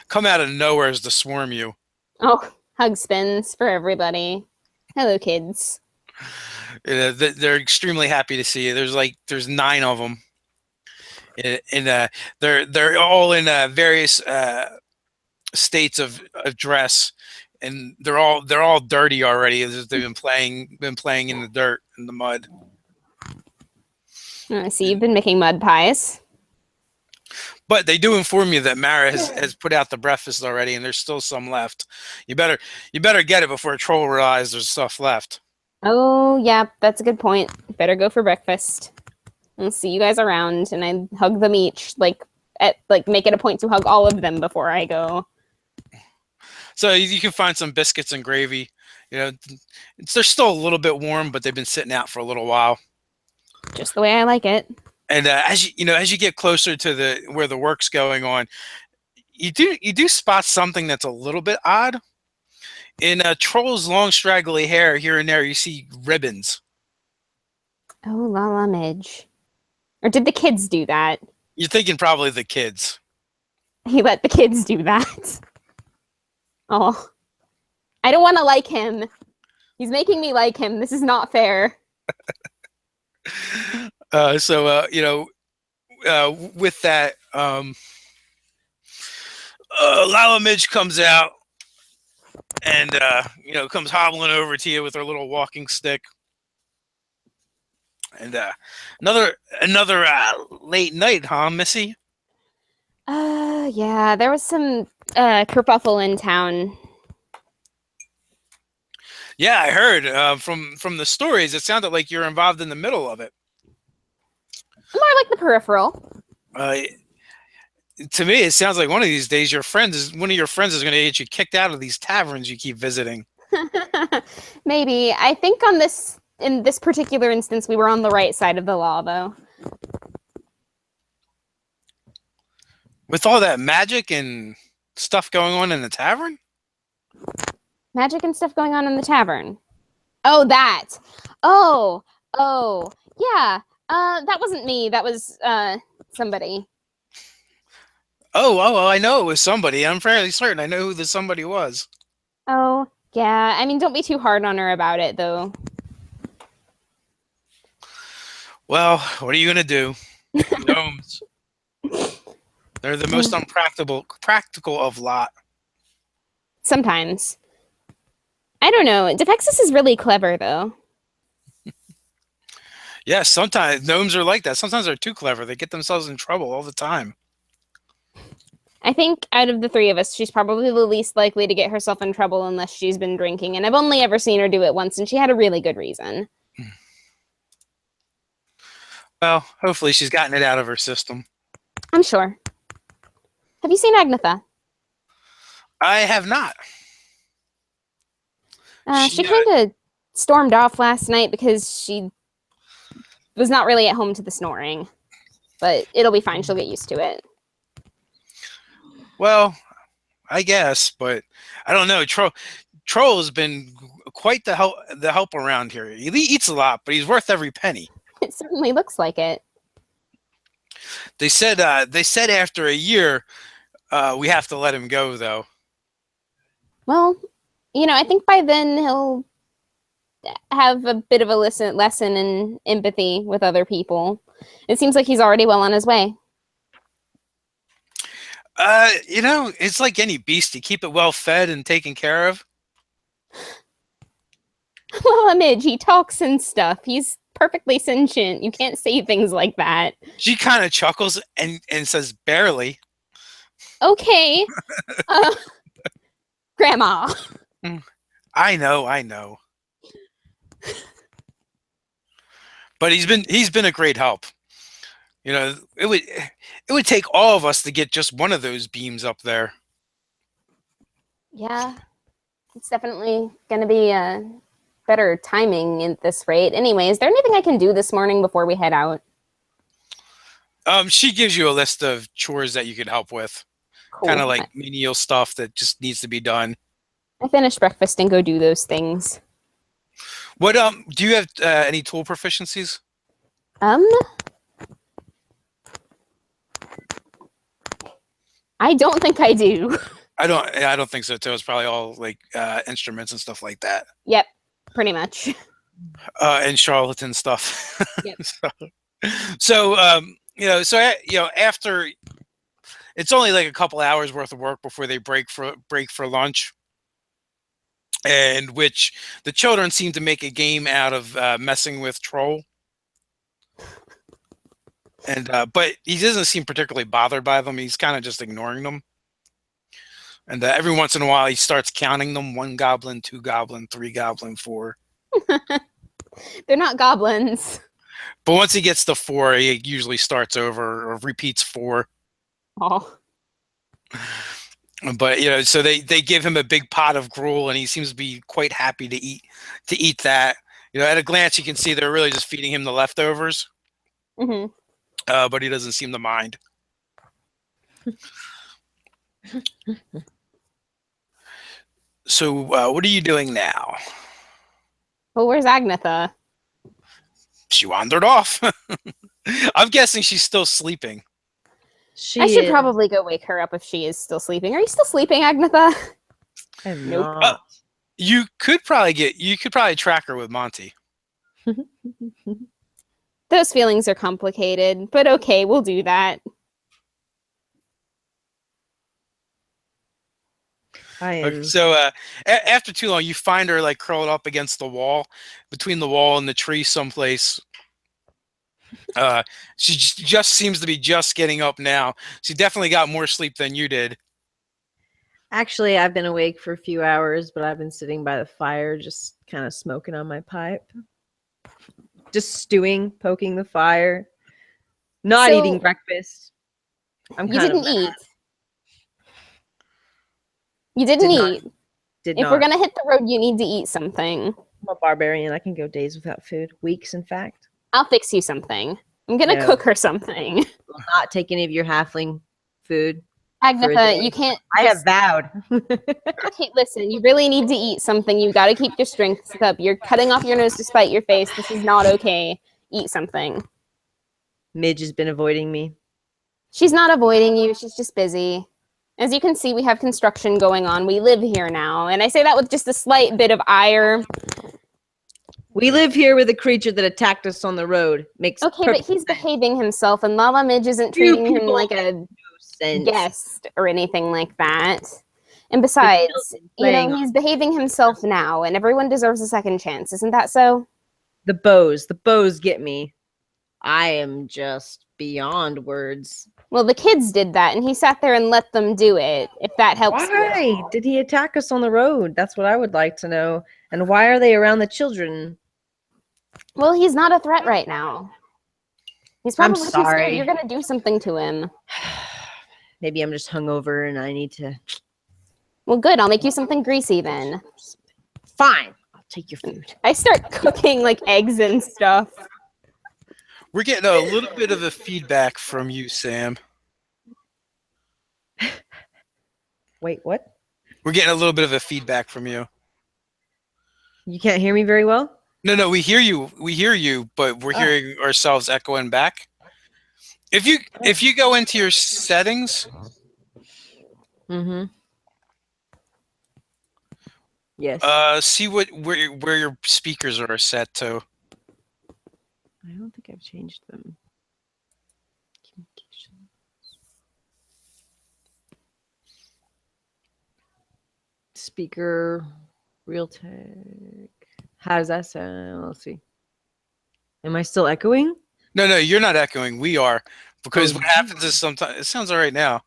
come out of nowhere as to swarm you. Oh, hug spins for everybody. Hello, kids. They're extremely happy to see you. There's 9 of them, and they're all in various states of dress, and they're all dirty already. As they've been playing in the dirt in the mud. I see you've been making mud pies. But they do inform you that Mara has put out the breakfast already, and there's still some left. You better get it before a troll realizes there's stuff left. Oh, yeah, that's a good point. Better go for breakfast. I'll see you guys around, and I hug them each, make it a point to hug all of them before I go. So you can find some biscuits and gravy. They're still a little bit warm, but they've been sitting out for a little while. Just the way I like it. And as you get closer to where the work's going on, you do spot something that's a little bit odd. In Troll's long straggly hair, here and there, you see ribbons. Oh, la Midge. Or did the kids do that? You're thinking probably the kids. He let the kids do that. Oh. I don't want to like him. He's making me like him. This is not fair. With that, Lala Midge comes out and comes hobbling over to you with her little walking stick. And another late night, huh, Missy? Yeah, there was some kerfuffle in town. Yeah, I heard from the stories. It sounded like you're involved in the middle of it. More like the peripheral. To me, it sounds like one of these days one of your friends is going to get you kicked out of these taverns you keep visiting. Maybe. I think in this particular instance, we were on the right side of the law, though. With all that magic and stuff going on in the tavern? Magic and stuff going on in the tavern. Oh, that. Oh, yeah. That wasn't me. That was somebody. Oh, I know it was somebody. I'm fairly certain I know who the somebody was. Oh, yeah. I mean, don't be too hard on her about it, though. Well, what are you gonna do? Gnomes. They're the most practical of lot. Sometimes. I don't know. Defexis is really clever, though. Yeah, sometimes gnomes are like that. Sometimes they're too clever. They get themselves in trouble all the time. I think out of the three of us, she's probably the least likely to get herself in trouble unless she's been drinking. And I've only ever seen her do it once, and she had a really good reason. Well, hopefully she's gotten it out of her system. I'm sure. Have you seen Agnetha? I have not. She kind of stormed off last night because she was not really at home to the snoring. But it'll be fine. She'll get used to it. Well, I guess, but I don't know. Troll has been quite the help around here. He eats a lot, but he's worth every penny. It certainly looks like it. They said after a year, we have to let him go, though. Well, I think by then he'll have a bit of a lesson in empathy with other people. It seems like he's already well on his way. It's like any beast. You keep it well fed and taken care of. Well, Midge, he talks and stuff. He's perfectly sentient. You can't say things like that. She kind of chuckles and says, barely. Okay. Grandma. I know. But he's been a great help. It would take all of us to get just one of those beams up there. Yeah. It's definitely going to be better timing at this rate. Anyway, is there anything I can do this morning before we head out? She gives you a list of chores that you could help with. Cool. Kind of like menial stuff that just needs to be done. I finish breakfast and go do those things. What do you have any tool proficiencies? I don't think I do. I don't think so too. It's probably all like instruments and stuff like that. Yep, pretty much. and charlatan stuff. Yep. So after it's only like a couple hours worth of work before they break for lunch, and which the children seem to make a game out of messing with Troll. And but he doesn't seem particularly bothered by them. He's kind of just ignoring them. And every once in a while, he starts counting them: 1 goblin, 2 goblin, 3 goblin, 4. They're not goblins. But once he gets to 4, he usually starts over or repeats 4. Oh. But so they give him a big pot of gruel, and he seems to be quite happy to eat that. At a glance, you can see they're really just feeding him the leftovers. Mm-hmm. But he doesn't seem to mind. So, what are you doing now? Well, where's Agnetha? She wandered off. I'm guessing she's still sleeping. I should probably go wake her up if she is still sleeping. Are you still sleeping, Agnetha? Nope. You could probably track her with Monty. Those feelings are complicated, but okay, we'll do that. So after too long, you find her like curled up against the wall, between the wall and the tree someplace. She just seems to be just getting up now. She definitely got more sleep than you did. Actually, I've been awake for a few hours, but I've been sitting by the fire, just kind of smoking on my pipe. Just stewing, poking the fire, not eating breakfast. You didn't eat. You didn't eat. If we're gonna hit the road, you need to eat something. I'm a barbarian. I can go days without food, weeks, in fact. I'll fix you something. I'm gonna cook her something. Will not take any of your halfling food. Agnetha, you can't. I have vowed. Okay, listen, you really need to eat something. You got to keep your strength up. You're cutting off your nose to spite your face. This is not okay. Eat something. Midge has been avoiding me. She's not avoiding you. She's just busy. As you can see, we have construction going on. We live here now. And I say that with just a slight bit of ire. We live here with a creature that attacked us on the road. Okay, but he's behaving himself, and Lava Midge isn't treating him like a guest or anything like that. And besides, he's behaving himself now, and everyone deserves a second chance. Isn't that so? The bows get me. I am just beyond words. Well, the kids did that, and he sat there and let them do it, if that helps. Why did he attack us on the road? That's what I would like to know. And why are they around the children? Well, he's not a threat right now. He's probably I'm sorry. too scared you're going to do something to him. Maybe I'm just hungover and I need to... Well, good. I'll make you something greasy then. Fine. I'll take your food. I start cooking, like, eggs and stuff. We're getting a little bit of a feedback from you, Sam. Wait, what? We're getting a little bit of a feedback from you. You can't hear me very well? No, we hear you. We hear you, but we're hearing ourselves echoing back. If you go into your settings, yes. See where your speakers are set to. I don't think I've changed them. Communication. Speaker, Realtek. How does that sound? Let's see. Am I still echoing? No, you're not echoing. We are, because what happens is sometimes it sounds all right now.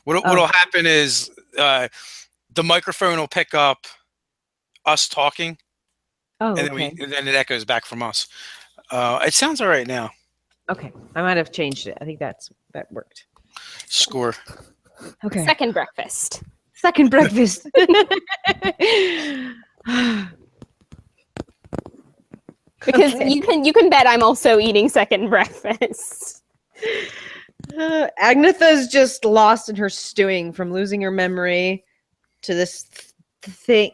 What'll happen is the microphone will pick up us talking, and then it echoes back from us. It sounds all right now. Okay, I might have changed it. I think that worked. Score. Okay. Second breakfast. Because you can bet I'm also eating second breakfast. Agnetha's just lost in her stewing from losing her memory to this thing.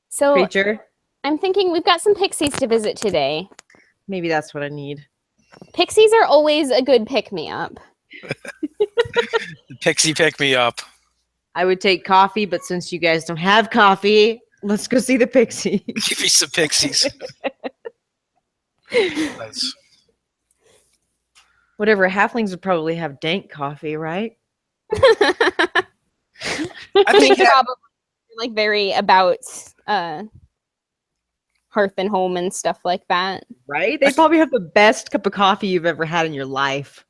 So creature. I'm thinking we've got some pixies to visit today. Maybe that's what I need. Pixies are always a good pick-me-up. Pixie pick me up. I would take coffee, but since you guys don't have coffee, Let's go see the pixies. Give me some pixies. Nice. Whatever, halflings would probably have dank coffee, right? I think Probably like very about hearth and home and stuff like that. Right? They probably have the best cup of coffee you've ever had in your life.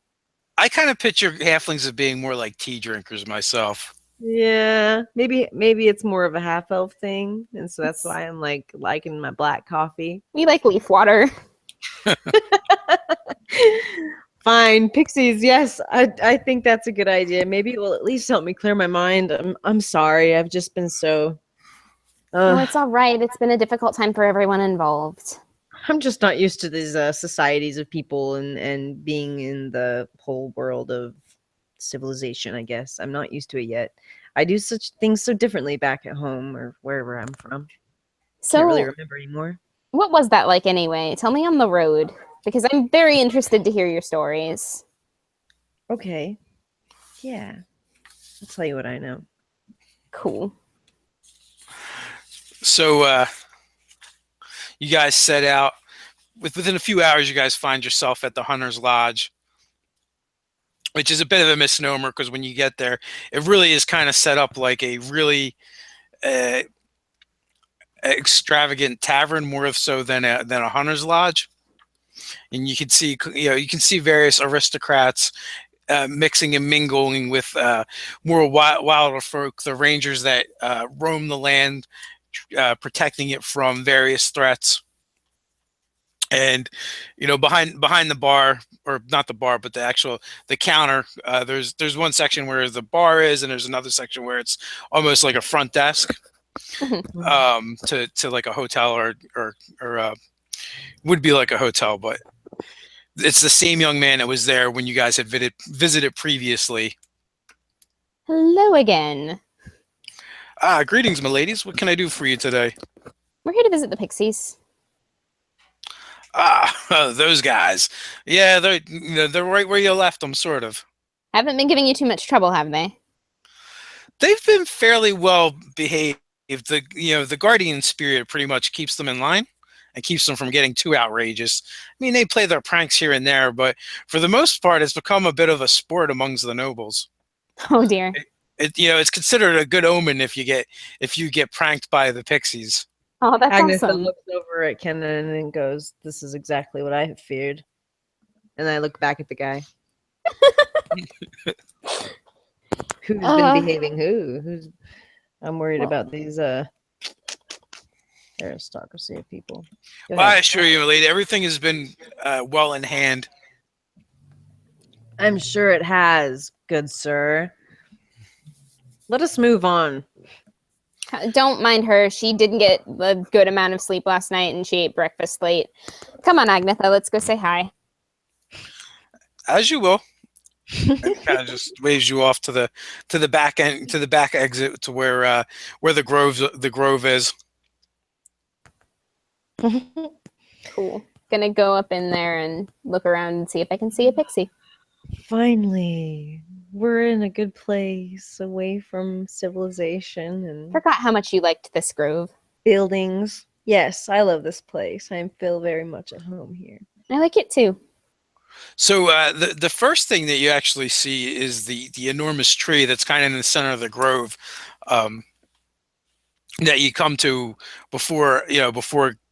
I kind of picture halflings as being more like tea drinkers myself. Yeah, maybe it's more of a half elf thing, and so that's why I'm like liking my black coffee. We like leaf water. Fine, pixies. Yes, I think that's a good idea. Maybe it will at least help me clear my mind. I'm sorry. I've just been so. Oh, it's all right. It's been a difficult time for everyone involved. I'm just not used to these societies of people and being in the whole world of civilization. I guess I'm not used to it yet. I do such things so differently back at home or wherever I'm from. So, Can't really remember anymore. what was that like anyway? Tell me on the road, because I'm very interested to hear your stories. Okay. Yeah. I'll tell you what I know. Cool. So you guys set out. Within a few hours, you guys find yourself at the Hunter's Lodge, which is a bit of a misnomer because when you get there, it really is kind of set up like a really extravagant tavern, more so than a Hunter's Lodge. And you can see various aristocrats mixing and mingling with more wilder folk, the rangers that roam the land, protecting it from various threats. And behind the bar, or not the bar, but the counter, there's one section where the bar is, and there's another section where it's almost like a front desk to like a hotel or would be like a hotel, but it's the same young man that was there when you guys had visited previously. Hello again. Greetings, my ladies. What can I do for you today? We're here to visit the pixies. Those guys. Yeah, they're right where you left them, sort of. Haven't been giving you too much trouble, have they? They've been fairly well behaved. The guardian spirit pretty much keeps them in line and keeps them from getting too outrageous. I mean, they play their pranks here and there, but for the most part, it's become a bit of a sport amongst the nobles. Oh dear. It's considered a good omen if you get pranked by the pixies. Oh, that's Agnetha awesome. looks over at Kenan and goes, "This is exactly what I have feared." And I look back at the guy. Who's been behaving who? I'm worried about these aristocracy of people. Go Well, I ahead. assure you, my lady, everything has been well in hand. I'm sure it has, good sir. Let us move on. Don't mind her. She didn't get a good amount of sleep last night, and she ate breakfast late. Come on, Agnetha, let's go say hi. As you will. And kind of just waves you off to the back end, to the back exit, to where the grove is. Cool. Gonna go up in there and look around and see if I can see a pixie. Finally, we're in a good place, away from civilization and Forgot how much you liked this grove. buildings. Yes, I love this place. I feel very much at home here. I like it too. So the first thing that you actually see is the enormous tree that's kind of in the center of the grove, that you come to before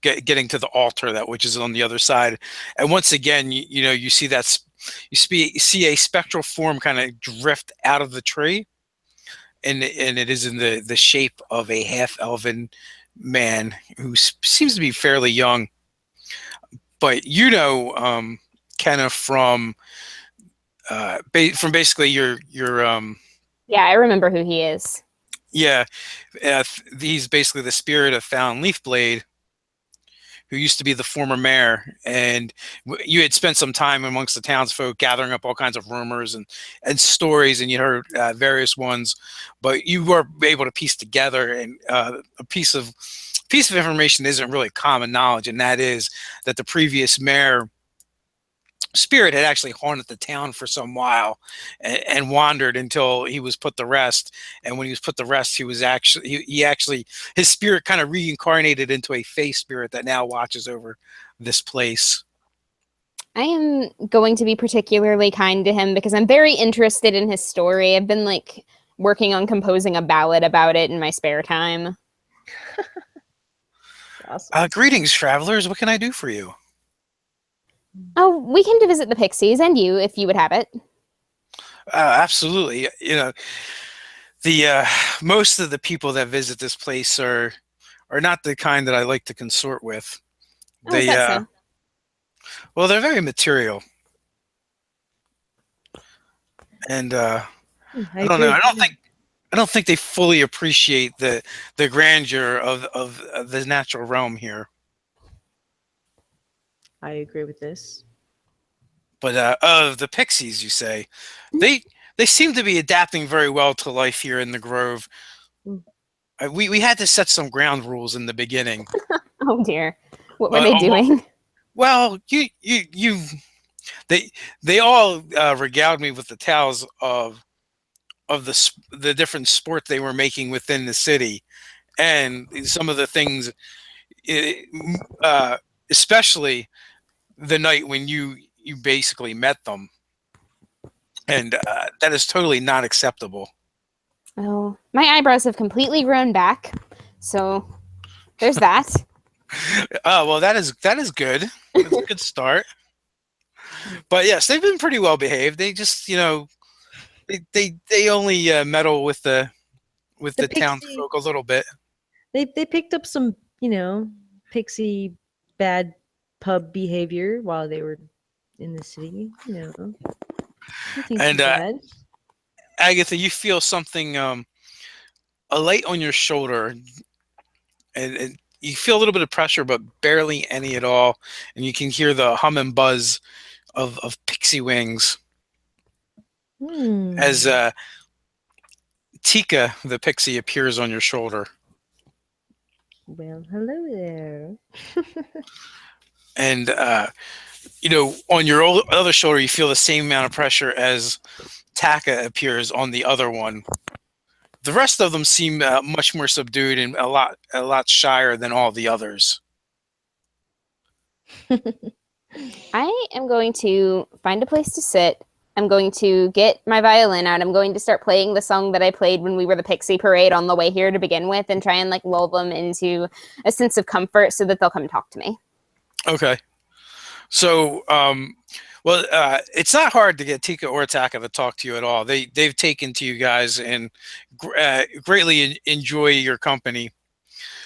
getting to the altar, which is on the other side. And once again, you see see a spectral form kind of drift out of the tree, and it is in the shape of a half-elven man who seems to be fairly young. But kind of from basically your Yeah, I remember who he is. yeah, he's basically the spirit of Fallon Leafblade, who used to be the former mayor, and you had spent some time amongst the townsfolk gathering up all kinds of rumors and stories, and you heard various ones, but you were able to piece together and a piece of information that isn't really common knowledge, and that is that the previous mayor spirit had actually haunted the town for some while, and wandered until he was put to rest. And when he was put to rest, he actually his spirit kind of reincarnated into a fae spirit that now watches over this place. I am going to be particularly kind to him because I'm very interested in his story. I've been like working on composing a ballad about it in my spare time. Awesome. Greetings, travelers. What can I do for you? Oh, we came to visit the pixies and you, if you would have it. Absolutely. The most of the people that visit this place are not the kind that I like to consort with. Oh, is They that so? well, they're very material, and I I don't know. agree. I don't think they fully appreciate the grandeur of the natural realm here. I agree with this. But of the pixies, you say, they they seem to be adapting very well to life here in the Grove. Mm. We had to set some ground rules in the beginning. Oh dear. What were they Uh, doing? well, they they all regaled me with the tales of the different sports they were making within the city, and some of the things, eh, uh, especially the night when you basically met them, and that is totally not acceptable. Oh, my eyebrows have completely grown back. So there's that. Oh well, that is good. That's a good start. But yes, they've been pretty well behaved. They just they only meddle with The the pixie, townsfolk a little bit. they picked up some, pixie bad pub behavior while they were in the city. Nothing too And bad. Agatha, you feel something a light on your shoulder, and you feel a little bit of pressure, but barely any at all. And you can hear the hum and buzz of pixie wings Hmm. as Tika, the pixie, appears on your shoulder. Well, hello there. And on your other shoulder, you feel the same amount of pressure as Taka appears on the other one. The rest of them seem much more subdued and a lot shyer than all the others. I am going to find a place to sit. I'm going to get my violin out. I'm going to start playing the song that I played when we were the Pixie Parade on the way here to begin with, and try and like lull them into a sense of comfort so that they'll come talk to me. Okay. So, well, it's not hard to get Tika or Taka to talk to you at all. They've taken to you guys and greatly enjoy your company.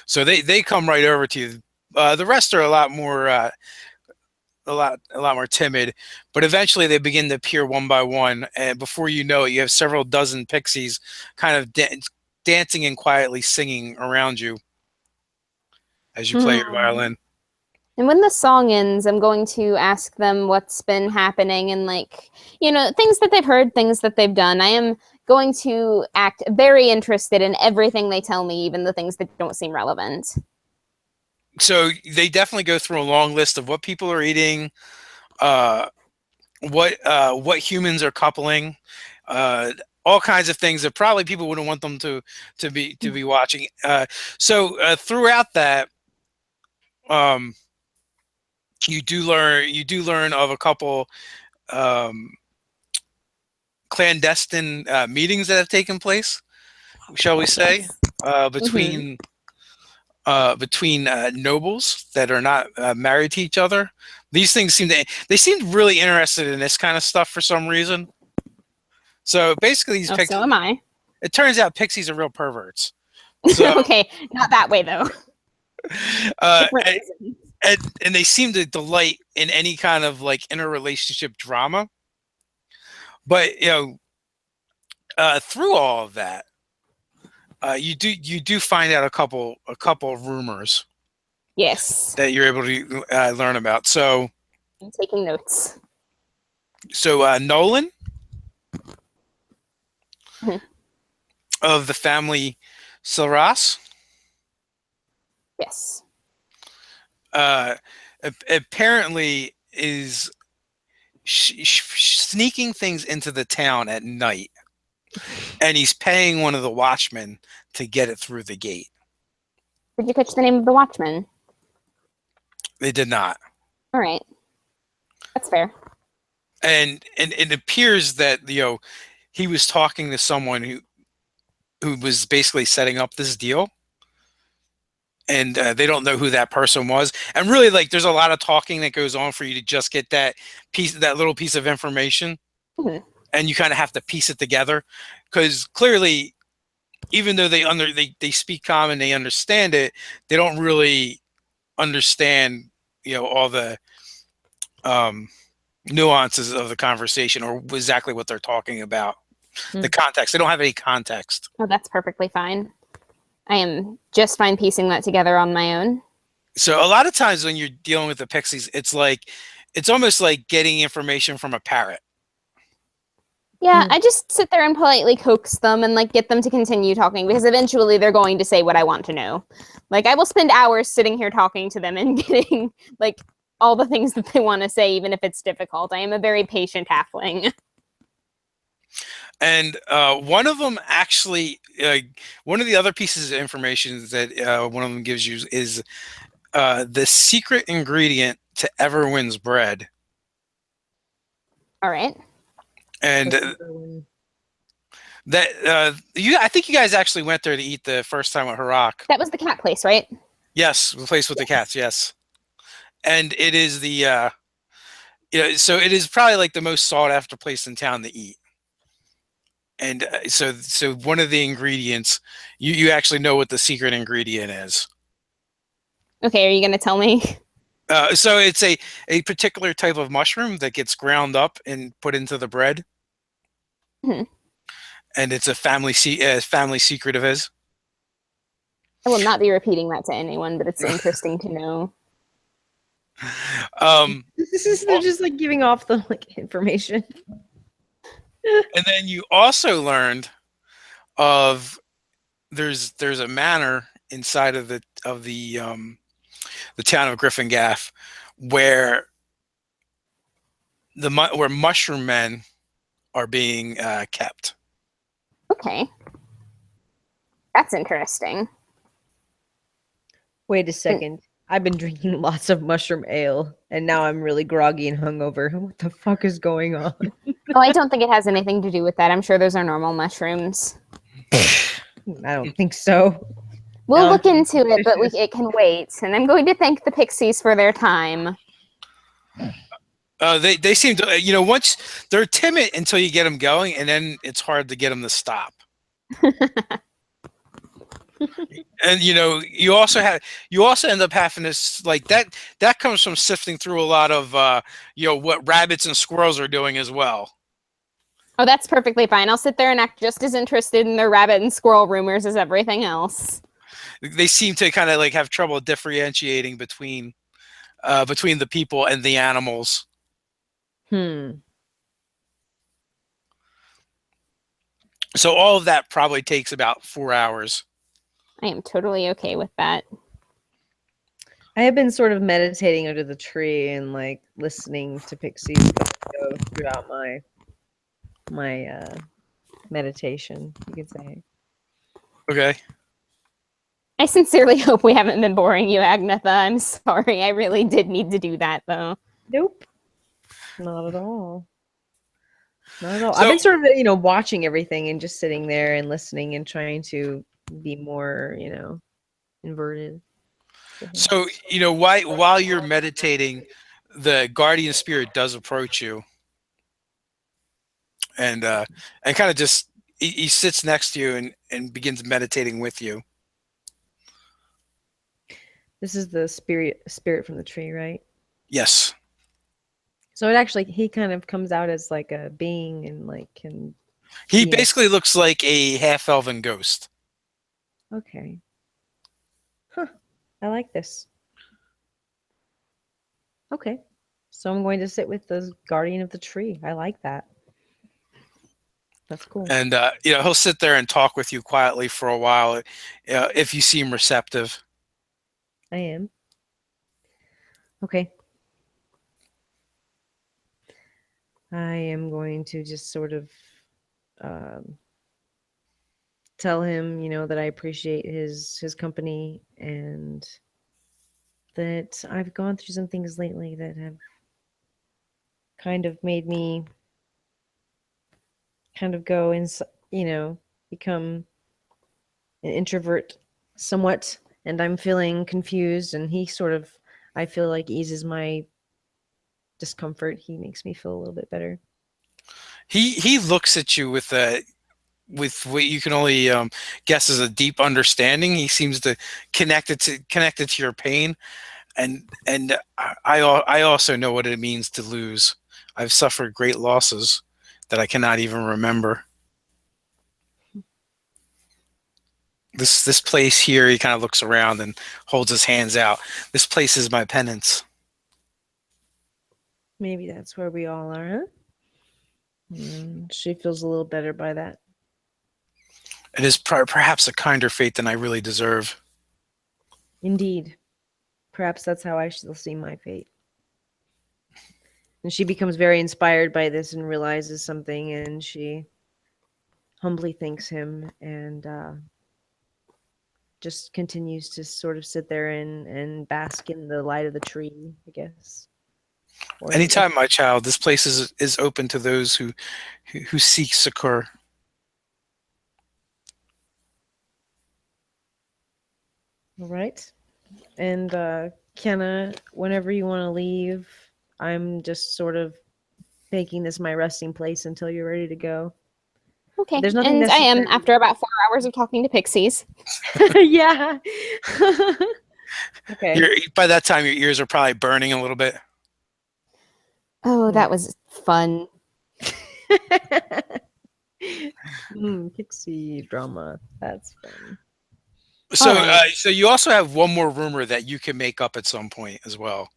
So they come right over to you. The rest are a lot more a lot more timid, but eventually they begin to appear one by one, and before you know it, you have several dozen pixies kind of dancing and quietly singing around you as you play your violin. And when the song ends, I'm going to ask them what's been happening and, like, things that they've heard, things that they've done. I am going to act very interested in everything they tell me, even the things that don't seem relevant. So they definitely go through a long list of what people are eating, uh, what humans are coupling, all kinds of things that probably people wouldn't want them to be watching. So throughout that, um, you do learn of a couple um, clandestine meetings that have taken place, shall we say, between nobles that are not married to each other. These things they seem really interested in this kind of stuff for some reason. So basically, these Oh, so pixies. am I. It turns out pixies are real perverts. So Okay, not that way though. uh, Different and, reasons. and they seem to delight in any kind of like interrelationship drama. But through all of that, you do find out a couple of rumors Yes, that you're able to learn about. So I'm taking notes. Nolan Mhm. of the family Silras Yes. apparently is sneaking things into the town at night, and he's paying one of the watchmen to get it through the gate. Did you catch the name of the watchman? They did not. All right. That's fair. And it appears that he was talking to someone who was basically setting up this deal, and they don't know who that person was. And really, like, there's a lot of talking that goes on for you to just get that little piece of information, and you kind of have to piece it together, because clearly, even though they speak common, they understand it, they don't really understand all the nuances of the conversation or exactly what they're talking about. The context, they don't have any context. Oh, that's perfectly fine. I am just fine piecing that together on my own. So a lot of times when you're dealing with the pixies, it's almost like getting information from a parrot. Yeah, I just sit there and politely coax them and get them to continue talking, because eventually they're going to say what I want to know. I will spend hours sitting here talking to them and getting all the things that they want to say, even if it's difficult. I am a very patient halfling. And one of them actually, one of the other pieces of information that one of them gives you is the secret ingredient to Everwin's bread. All right. And I think you guys actually went there to eat the first time with Harak. That was the cat place, right? Yes, the place with the cats. Yes, and it is so it is probably the most sought after place in town to eat. And so one of the ingredients, you actually know what the secret ingredient is. Okay, are you going to tell me? So it's a particular type of mushroom that gets ground up and put into the bread. And it's a family secret of his. I will not be repeating that to anyone, but it's interesting to know. They're just giving off the information. And then you also learned of there's a manor inside of the town of Gryphongaffe where mushroom men are being kept. Okay. That's interesting. Wait a second. I've been drinking lots of mushroom ale, and now I'm really groggy and hungover. What the fuck is going on? Oh, I don't think it has anything to do with that. I'm sure those are normal mushrooms. I don't think so. We'll look into it, but it can wait. And I'm going to thank the pixies for their time. They seem to, once they're timid until you get them going, and then it's hard to get them to stop. And you also end up having this that comes from sifting through a lot of what rabbits and squirrels are doing as well. Oh, that's perfectly fine. I'll sit there and act just as interested in their rabbit and squirrel rumors as everything else. They seem to kind of have trouble differentiating between the people and the animals. So all of that probably takes about 4 hours. I am totally okay with that. I have been sort of meditating under the tree and listening to pixies go throughout my meditation, you could say. Okay. I sincerely hope we haven't been boring you, Agnetha. I'm sorry. I really did need to do that, though. Nope. Not at all. Not at all. I've been sort of, watching everything and just sitting there and listening and trying to be more, inverted. So, while you're meditating, the guardian spirit does approach you. And kind of just he sits next to you and begins meditating with you. This is the spirit from the tree, right? Yes. So it actually, he kind of comes out as a being and can. He basically looks like a half-elven ghost. Okay. Huh. I like this. Okay. So I'm going to sit with the guardian of the tree. I like that. That's cool. And he'll sit there and talk with you quietly for a while, if you seem receptive. I am. Okay. I am going to just sort of tell him, that I appreciate his company and that I've gone through some things lately that have kind of made me kind of go and become an introvert somewhat, and I'm feeling confused, and he sort of, I feel like, eases my discomfort. He makes me feel a little bit better. He looks at you with what you can only guess is a deep understanding. He seems to connect it to your pain, and I also know what it means to lose. I've suffered great losses that I cannot even remember. This place here, he kind of looks around and holds his hands out. This place is my penance. Maybe that's where we all are, huh? She feels a little better by that. It is perhaps a kinder fate than I really deserve. Indeed. Perhaps that's how I shall see my fate. And she becomes very inspired by this and realizes something, and she humbly thanks him and just continues to sort of sit there and bask in the light of the tree, I guess. Anytime, my child, this place is open to those who seek succor. All right. And Kenna, whenever you want to leave, I'm just sort of making this my resting place until you're ready to go. Okay. There's nothing and necessary. I am after about 4 hours of talking to pixies. Yeah. Okay. By that time, your ears are probably burning a little bit. Oh, that was fun. Pixie drama. That's fun. So, Right. so you also have one more rumor that you can make up at some point as well.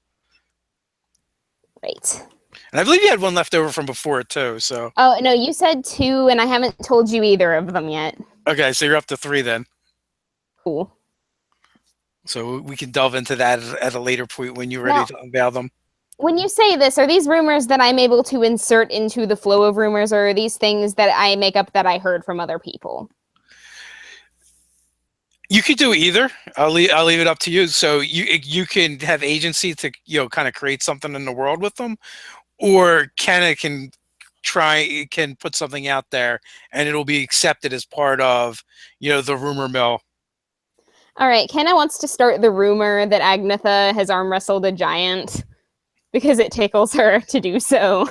Right. And I believe you had one left over from before too. So. Oh no, you said 2, and I haven't told you either of them yet. Okay, so you're up to 3 then. Cool. So we can delve into that at a later point when you're ready to unveil them. When you say this, are these rumors that I'm able to insert into the flow of rumors, or are these things that I make up that I heard from other people? You could do either. I'll leave it up to you. So you can have agency to kind of create something in the world with them, or Kenna can put something out there and it'll be accepted as part of the rumor mill. All right, Kenna wants to start the rumor that Agnetha has arm wrestled a giant because it tickles her to do so.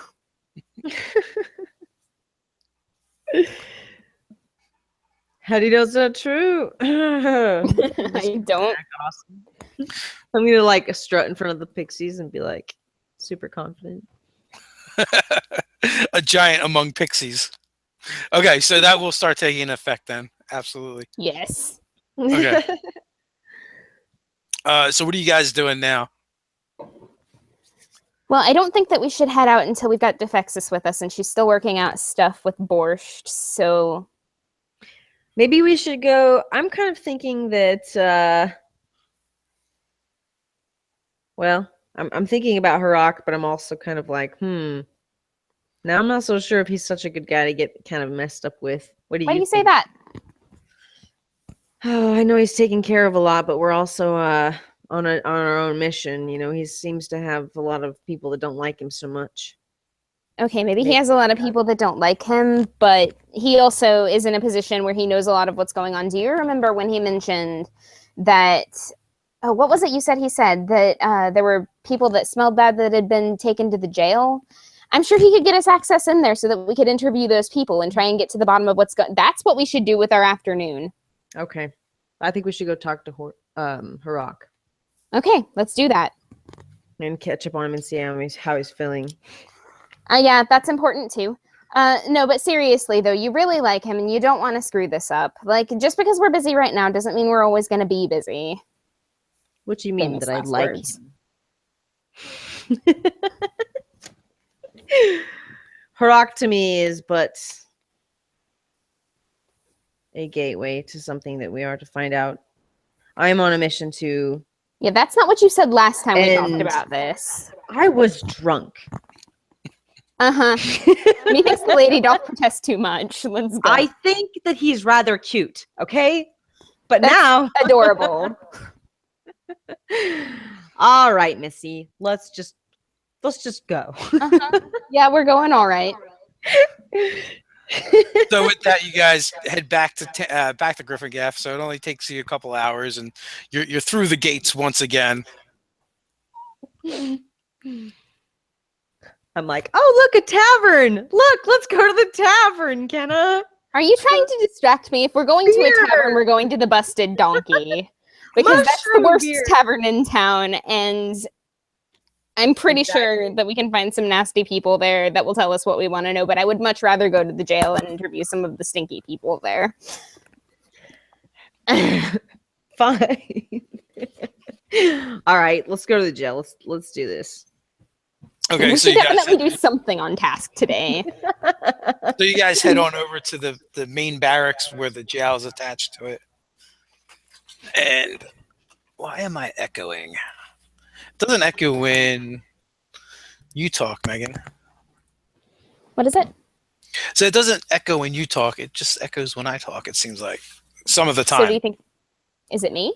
How do you know it's not true? I don't. Awesome. I'm gonna like strut in front of the pixies and be like super confident. A giant among pixies. Okay, so that will start taking effect then. Absolutely. Yes. Okay. So what are you guys doing now? Well, I don't think that we should head out until we've got Defexis with us, and she's still working out stuff with Borscht, so... Maybe we should go... I'm kind of thinking that, well, I'm thinking about Harak, but I'm also kind of like, Now, I'm not so sure if he's such a good guy to get kind of messed up with. What do you Why do you say think? that? Oh, I know he's taking care of a lot, but we're also on our own mission. He seems to have a lot of people that don't like him so much. Okay, maybe he has a lot of people that don't like him, but he also is in a position where he knows a lot of what's going on. Do you remember when he mentioned that... Oh, what was it you said? He said that there were people that smelled bad that had been taken to the jail. I'm sure he could get us access in there so that we could interview those people and try and get to the bottom of what's going. That's what we should do with our afternoon. Okay. I think we should go talk to Harak. Okay, let's do that. And catch up on him and see how he's feeling. Yeah, that's important too. No, but seriously though, you really like him and you don't want to screw this up. Like, just because we're busy right now doesn't mean we're always going to be busy. What do you mean Famous that I last like words. him? Harak to me is but a gateway to something that we are to find out. I am on a mission to... Yeah, that's not what you said last time we talked about this. I was drunk. Uh-huh. Methinks the lady doth protest too much. Let's go. I think that he's rather cute, okay? But That's now adorable. all right, Missy. Let's just go. Uh-huh. Yeah, we're going all right. So with that, you guys head back to Gryphongaffe. So it only takes you a couple hours, and you're through the gates once again. I'm like, oh, look, a tavern. Look, let's go to the tavern, Kenna. Are you trying to distract me? If we're going to a Beer. tavern, we're going to the Busted Donkey. Because that's the Mushroom worst beer. tavern in town, and I'm pretty sure that we can find some nasty people there that will tell us what we want to know, but I would much rather go to the jail and interview some of the stinky people there. Fine. All right, let's go to the jail. Let's do this. Okay, We so should you guys definitely do something on task today. head on over to the main barracks where the jail is attached to it. And why am I echoing? It doesn't echo when you talk, Megan. What is it? So it doesn't echo when you talk. It just echoes when I talk. It seems like some of the So do time. you think, is it me?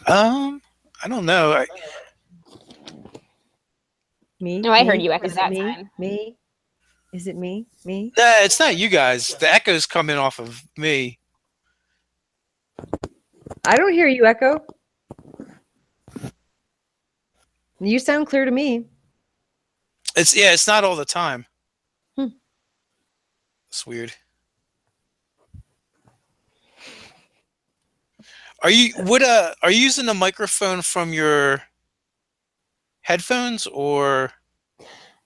I don't know. Me? No, I heard Me? you echo Is it that me? time. Me? Is it me? Me? Nah, it's not you guys. The echoes come in off of me. I don't hear you, Echo. You sound clear to me. It's not all the time. Hmm. It's weird. Are you using a microphone from your headphones or?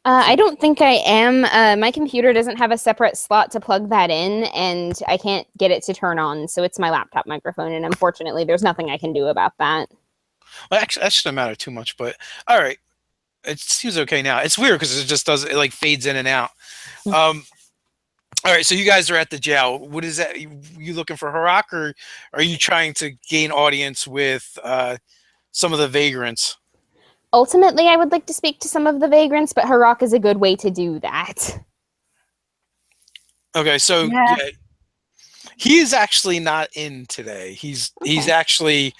I don't think I am. My computer doesn't have a separate slot to plug that in, and I can't get it to turn on, so it's my laptop microphone, and unfortunately, there's nothing I can do about that. Well, actually, that shouldn't matter too much, but all right. It seems okay now. It's weird because it like fades in and out. All right, so you guys are at the jail. What is that? You looking for Harak, or are you trying to gain audience with some of the vagrants? Ultimately, I would like to speak to some of the vagrants, but Harak is a good way to do that. Okay, so Yeah. he is actually not in today. He's actually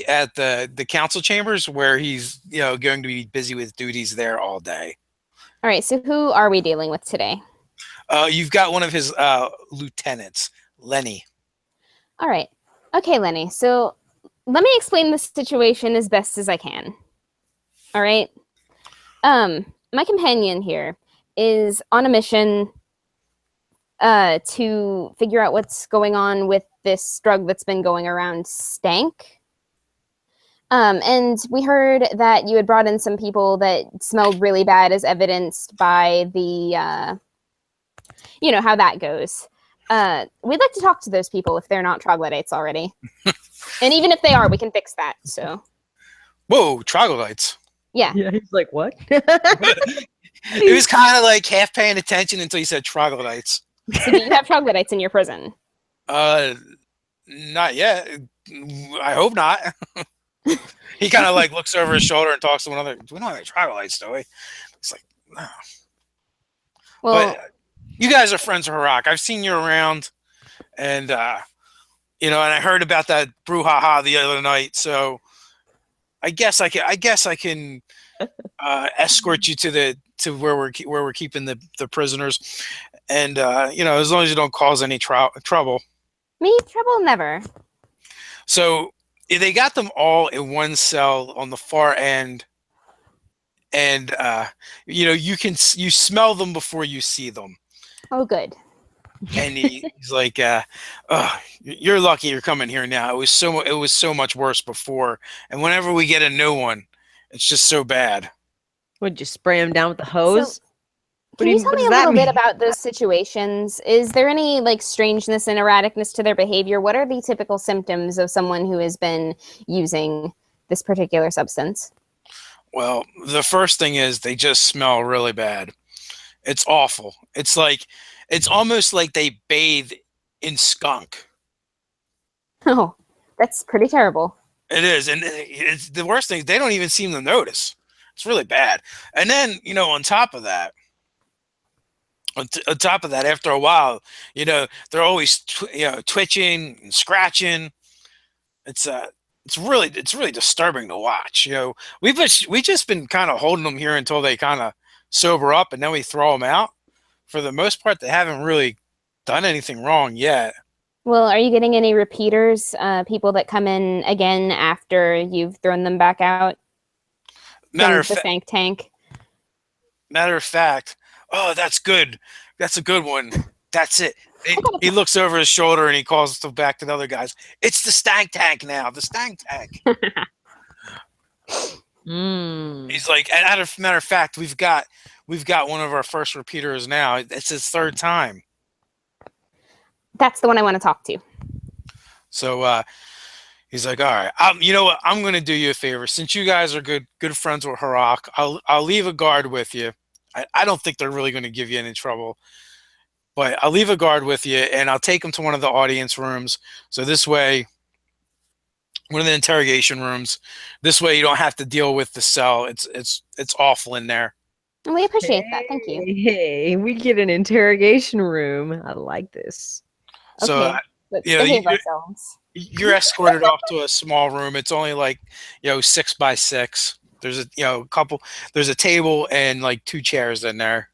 at the council chambers where he's going to be busy with duties there all day. All right, so who are we dealing with today? You've got one of his lieutenants, Lenny. All right. Okay, Lenny. So let me explain the situation as best as I can. All right. My companion here is on a mission to figure out what's going on with this drug that's been going around, Stank. And we heard that you had brought in some people that smelled really bad, as evidenced by the, how that goes. We'd like to talk to those people if they're not troglodytes already. And even if they are, we can fix that, so. Whoa, troglodytes. Yeah. Yeah, he's like, what? He was kind of like half paying attention until you said troglodytes. So do you have troglodytes in your prison? Not yet. I hope not. He kind of like looks over his shoulder and talks to one other. We don't have any troglodytes, do we? It's like, no. Well, But you guys are friends of Harak. I've seen you around, and and I heard about that brouhaha the other night. So I guess I can escort you to where we're keeping the prisoners, and as long as you don't cause any trouble. me, trouble never. So they got them all in one cell on the far end, and you smell them before you see them. Oh, good. And he's like, "You're lucky you're coming here now. It was so much worse before, and whenever we get a new one, it's just so bad." Would you spray him down with the hose? So, can you tell me a little bit about those situations? Is there any strangeness and erraticness to their behavior? What are the typical symptoms of someone who has been using this particular substance? Well, the first thing is they just smell really bad. It's awful. It's almost like they bathe in skunk. Oh, that's pretty terrible. It is, and it's the worst thing. They don't even seem to notice. It's really bad. And then, on top of that, after a while, they're always twitching and scratching. It's really disturbing to watch. We just been kind of holding them here until they kind of sober up, and then we throw them out. For the most part, they haven't really done anything wrong yet. Well, are you getting any repeaters? People that come in again after you've thrown them back out Matter from of the fact, oh, that's good. That's a good one. That's it. He looks over his shoulder and he calls back to the other guys. It's the stank tank now. The stank tank. He's like, and matter of fact, we've got one of our first repeaters now. It's his third time. That's the one I want to talk to. So he's like, all right, you know what? I'm going to do you a favor. Since you guys are good friends with Harak, I'll leave a guard with you. I don't think they're really going to give you any trouble. But I'll leave a guard with you, and I'll take him to one of the audience rooms. So this way, one of the interrogation rooms. This way, you don't have to deal with the cell. It's awful in there. We appreciate that. Thank you. Hey, we get an interrogation room. I like this. So Okay, let's behave ourselves. You're escorted off to a small room. It's only like 6 by 6. There's a couple. There's a table and like 2 chairs in there.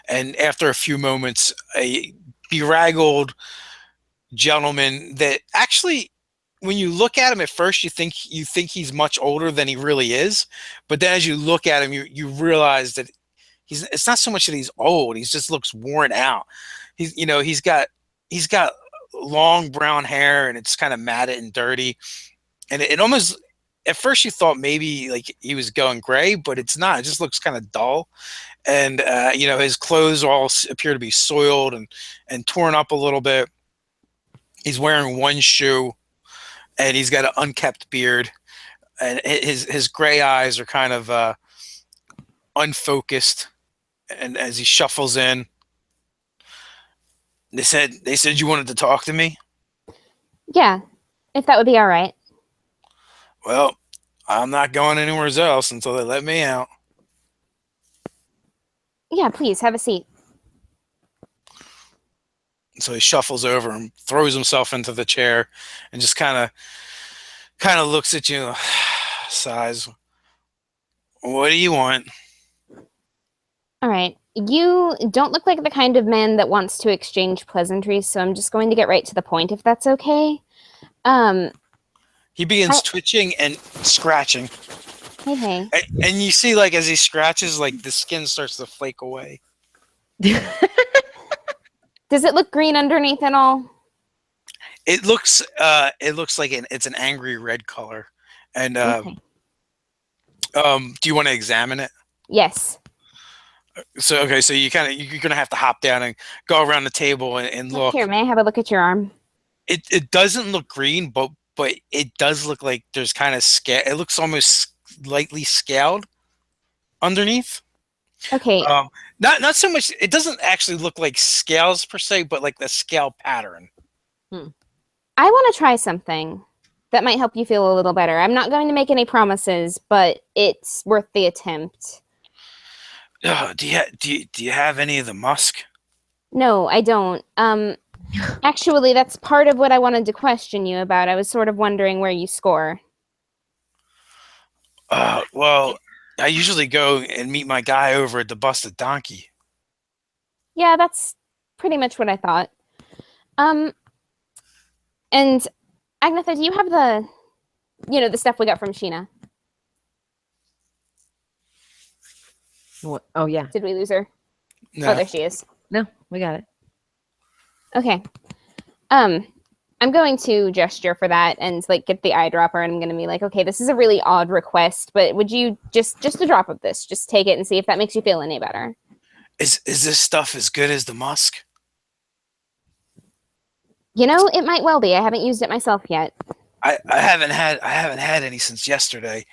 And after a few moments, a bedraggled gentleman that actually, when you look at him at first, you think he's much older than he really is. But then as you look at him, you realize that it's not so much that he's old. He just looks worn out. He's got long brown hair, and it's kind of matted and dirty. And it almost, at first you thought maybe like he was going gray, but it's not. It just looks kind of dull. And his clothes all appear to be soiled and torn up a little bit. He's wearing one shoe, and he's got an unkept beard, and his gray eyes are kind of unfocused. And as he shuffles in, they said you wanted to talk to me. Yeah, if that would be all right. Well, I'm not going anywhere else until they let me out. Yeah, please have a seat. So he shuffles over and throws himself into the chair and just kind of looks at you, sighs. What do you want? All right. You don't look like the kind of man that wants to exchange pleasantries, so I'm just going to get right to the point, if that's okay. He begins twitching and scratching. Hey. And you see, like, as he scratches, like, the skin starts to flake away. Does it look green underneath at all? It looks like it's an angry red color. And Okay. do you want to examine it? Yes. So you're gonna have to hop down and go around the table and look. Here, may I have a look at your arm? It doesn't look green, but it does look like there's kind of scale. It looks almost lightly scaled underneath. Okay. Not so much. It doesn't actually look like scales per se, but like the scale pattern. I want to try something that might help you feel a little better. I'm not going to make any promises, but it's worth the attempt. Do you have any of the musk? No, I don't. Actually, that's part of what I wanted to question you about. I was sort of wondering where you score. Well, I usually go and meet my guy over at the Busted Donkey. Yeah, that's pretty much what I thought. And Agnetha, do you have the stuff we got from Sheena? What? Oh, yeah. Did we lose her? No. Oh, there she is. No, we got it. Okay. I'm going to gesture for that and like get the eyedropper, and I'm going to be like, okay, this is a really odd request, but would you just a drop of this, just take it and see if that makes you feel any better. Is this stuff as good as the musk? It might well be. I haven't used it myself yet. I haven't had any since yesterday.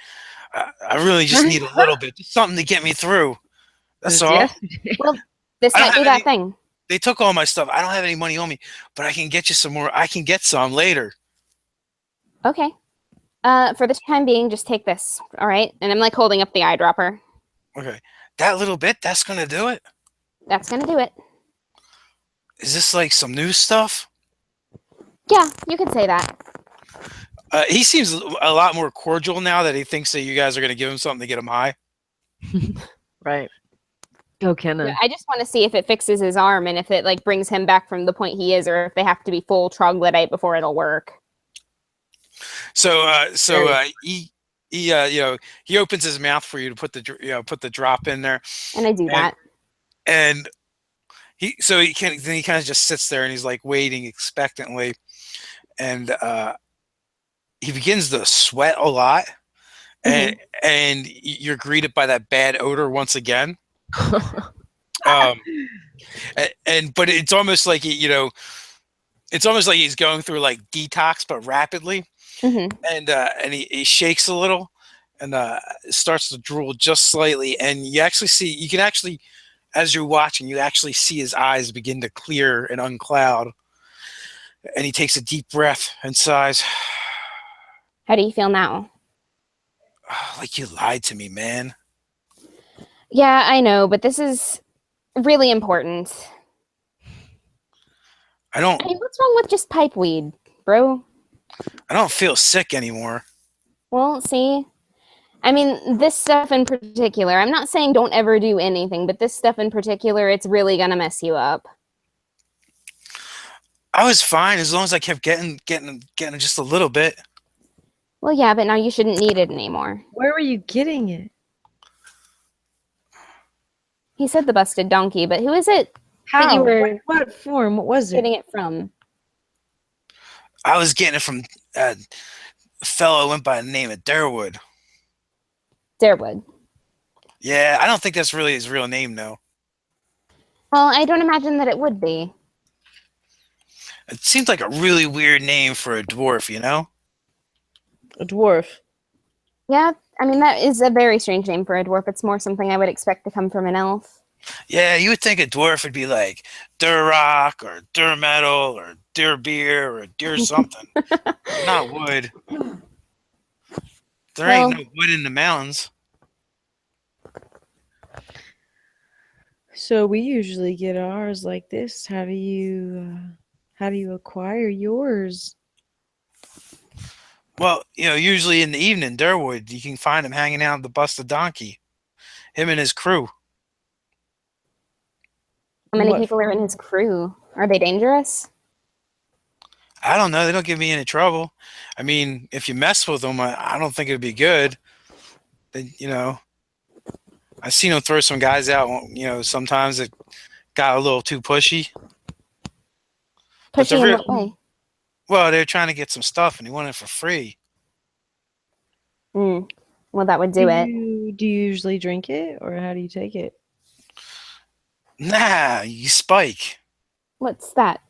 I really just need a little bit, just something to get me through. That's all. Yesterday. Well, this might be that thing. They took all my stuff. I don't have any money on me, but I can get you some more. I can get some later. Okay. For the time being, just take this, all right? And I'm like holding up the eyedropper. Okay. That little bit, that's gonna do it? That's gonna do it. Is this like some new stuff? Yeah, you could say that. He seems a lot more cordial now that he thinks that you guys are gonna give him something to get him high. Right. Oh, Kenna. I just want to see if it fixes his arm and if it like brings him back from the point he is, or if they have to be full troglodyte before it'll work. So he opens his mouth for you to put the drop in there, And I do that. and he kind of just sits there and he's like waiting expectantly, and he begins to sweat a lot, and you're greeted by that bad odor once again. But it's almost like it's almost like he's going through like detox, but rapidly. And he shakes a little and starts to drool just slightly, and you can actually as you're watching, you actually see his eyes begin to clear and uncloud, and he takes a deep breath and sighs. How do you feel now? Like you lied to me, man. Yeah, I know, but this is really important. I mean, what's wrong with just pipe weed, bro? I don't feel sick anymore. Well, see, I mean, this stuff in particular, I'm not saying don't ever do anything, but this stuff in particular, it's really gonna mess you up. I was fine as long as I kept getting just a little bit. Well, yeah, but now you shouldn't need it anymore. Where were you getting it? He said the busted donkey, but who is it How? that you were What form? What was it? getting it from? I was getting it from a fellow who went by the name of Darwood. Darwood. Yeah, I don't think that's really his real name, though. Well, I don't imagine that it would be. It seems like a really weird name for a dwarf, you know? A dwarf. Yeah, I mean, that is a very strange name for a dwarf. It's more something I would expect to come from an elf. Yeah, you would think a dwarf would be like Durrock or Durmetal or Beer or Deer something. Not wood. There ain't no wood in the mountains. So we usually get ours like this. How do you acquire yours? Well, usually in the evening, Durwood, you can find him hanging out at the Busted Donkey. Him and his crew. How many people are in his crew? Are they dangerous? I don't know. They don't give me any trouble. I mean, if you mess with them, I don't think it'd be good. They, I've seen him throw some guys out. Sometimes it got a little too pushy. Pushy in what way? Well, they're trying to get some stuff, and he wanted it for free. Well, that would do it. Do you usually drink it, or how do you take it? Nah, you spike. What's that?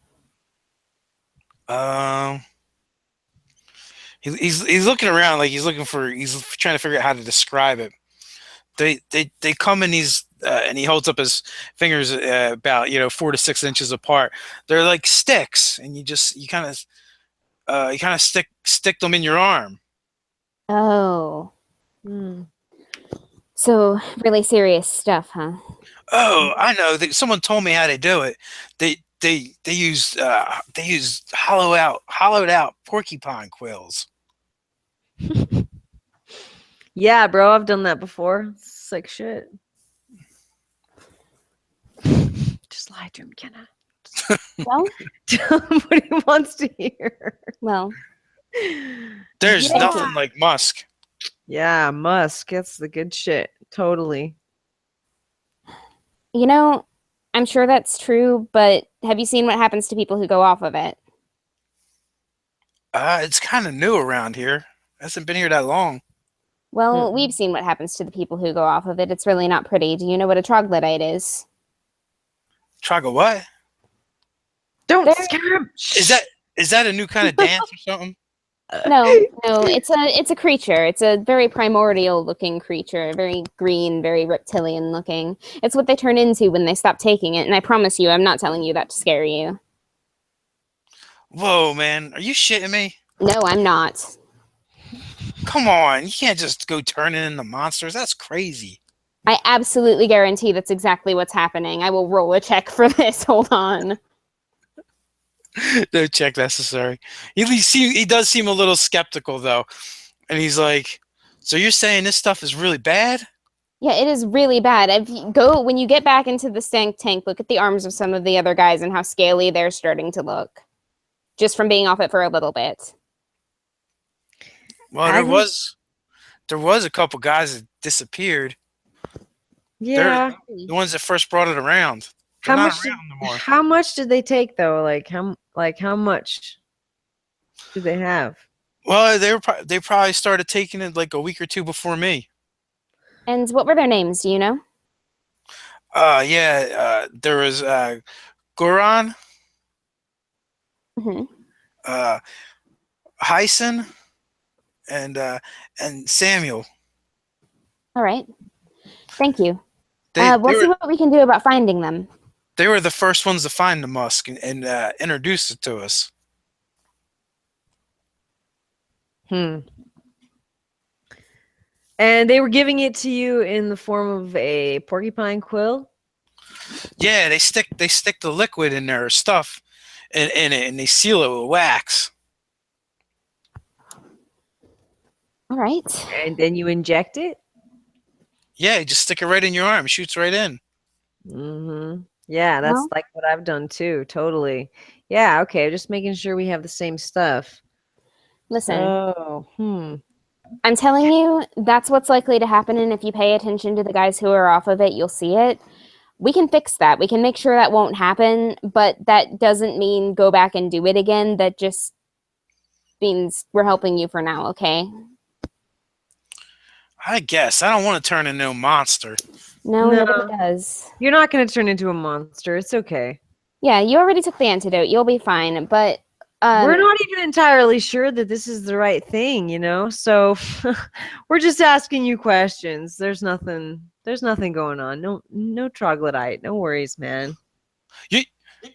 He's looking around like he's trying to figure out how to describe it. They come in these and he holds up his fingers about 4 to 6 inches apart. They're like sticks, and you kind of stick them in your arm. Oh. So really serious stuff, huh? Oh, I know. Someone told me how to do it. They use hollowed out porcupine quills. Yeah, bro, I've done that before. It's like shit. Just lie to him, Kenna. Well, tell him what he wants to hear. Well, there's nothing like musk. Yeah, musk. That's the good shit. Totally. I'm sure that's true, but have you seen what happens to people who go off of it? It's kind of new around here. Hasn't been here that long. Well, we've seen what happens to the people who go off of it. It's really not pretty. Do you know what a troglodyte is? Troglo what? Don't scare him. Is that a new kind of dance or something? No, it's a creature. It's a very primordial looking creature, very green, very reptilian looking. It's what they turn into when they stop taking it, and I promise you, I'm not telling you that to scare you. Whoa, man. Are you shitting me? No, I'm not. Come on, you can't just go turning into monsters. That's crazy. I absolutely guarantee that's exactly what's happening. I will roll a check for this. Hold on. No check necessary. He does seem a little skeptical though, and he's like, "So you're saying this stuff is really bad?" Yeah, it is really bad. When you get back into the stank tank, look at the arms of some of the other guys and how scaly they're starting to look, just from being off it for a little bit. Well, there was a couple guys that disappeared. Yeah. They're the ones that first brought it around. They're not around no more. How much did they take though? How much do they have? Well, they probably started taking it like a week or two before me. And what were their names? Do you know? There was Goran, Mm-hmm. Hyson, and Samuel. All right. Thank you. They We'll see what we can do about finding them. they were the first ones to find the musk and introduce it to us. And they were giving it to you in the form of a porcupine quill? Yeah, they stick the liquid in their stuff in it, and they seal it with wax. All right. And then you inject it? Yeah, you just stick it right in your arm. It shoots right in. Mm-hmm. Yeah, that's Well, like what I've done too. Totally. Yeah, okay. Just making sure we have the same stuff. listen, Oh, I'm telling you, that's what's likely to happen. And if you pay attention to the guys who are off of it, you'll see it. We can fix that. We can make sure that won't happen, but that doesn't mean go back and do it again. That just means we're helping you for now, okay? I guess I don't want to turn into a monster. No, No. nobody does. You're not going to turn into a monster. It's okay. Yeah, you already took the antidote. You'll be fine. But We're not even entirely sure that this is the right thing, you know? So we're just asking you questions. There's nothing going on. No troglodyte. No worries, man.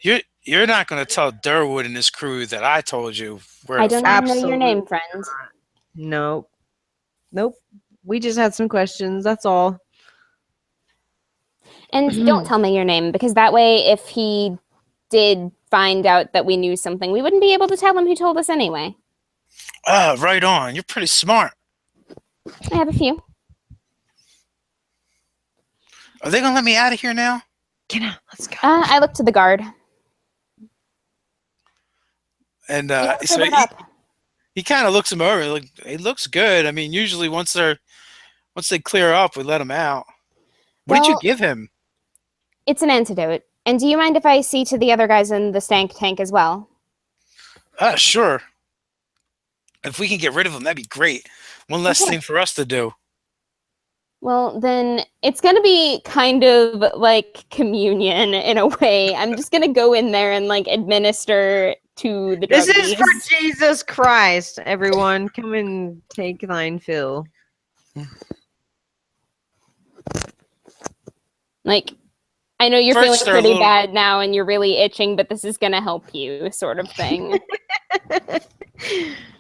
You're not going to tell Durwood and his crew that I told you where I to don't find. even know your name, Absolutely. friend. Nope. We just had some questions. That's all. And don't tell me your name, because that way, if he did find out that we knew something, we wouldn't be able to tell him who told us anyway. Right on. You're pretty smart. I have a few. Are they going to let me out of here now? Get out. Let's go. I looked to the guard. And Yeah, so fill that up. he kind of looks him over. Like, it looks good. I mean, usually once they clear up, we let them out. What did you Well- give him? It's an antidote. And do you mind if I see to the other guys in the stank tank as well? Sure. If we can get rid of them, that'd be great. One less Okay. thing for us to do. Well, then it's going to be kind of like communion in a way. I'm just going to go in there and like administer to the This is druggies. for Jesus Christ, everyone. Come and take thine fill. Like, I know you're First, feeling they're a pretty little- bad now and you're really itching, but this is going to help you, sort of thing.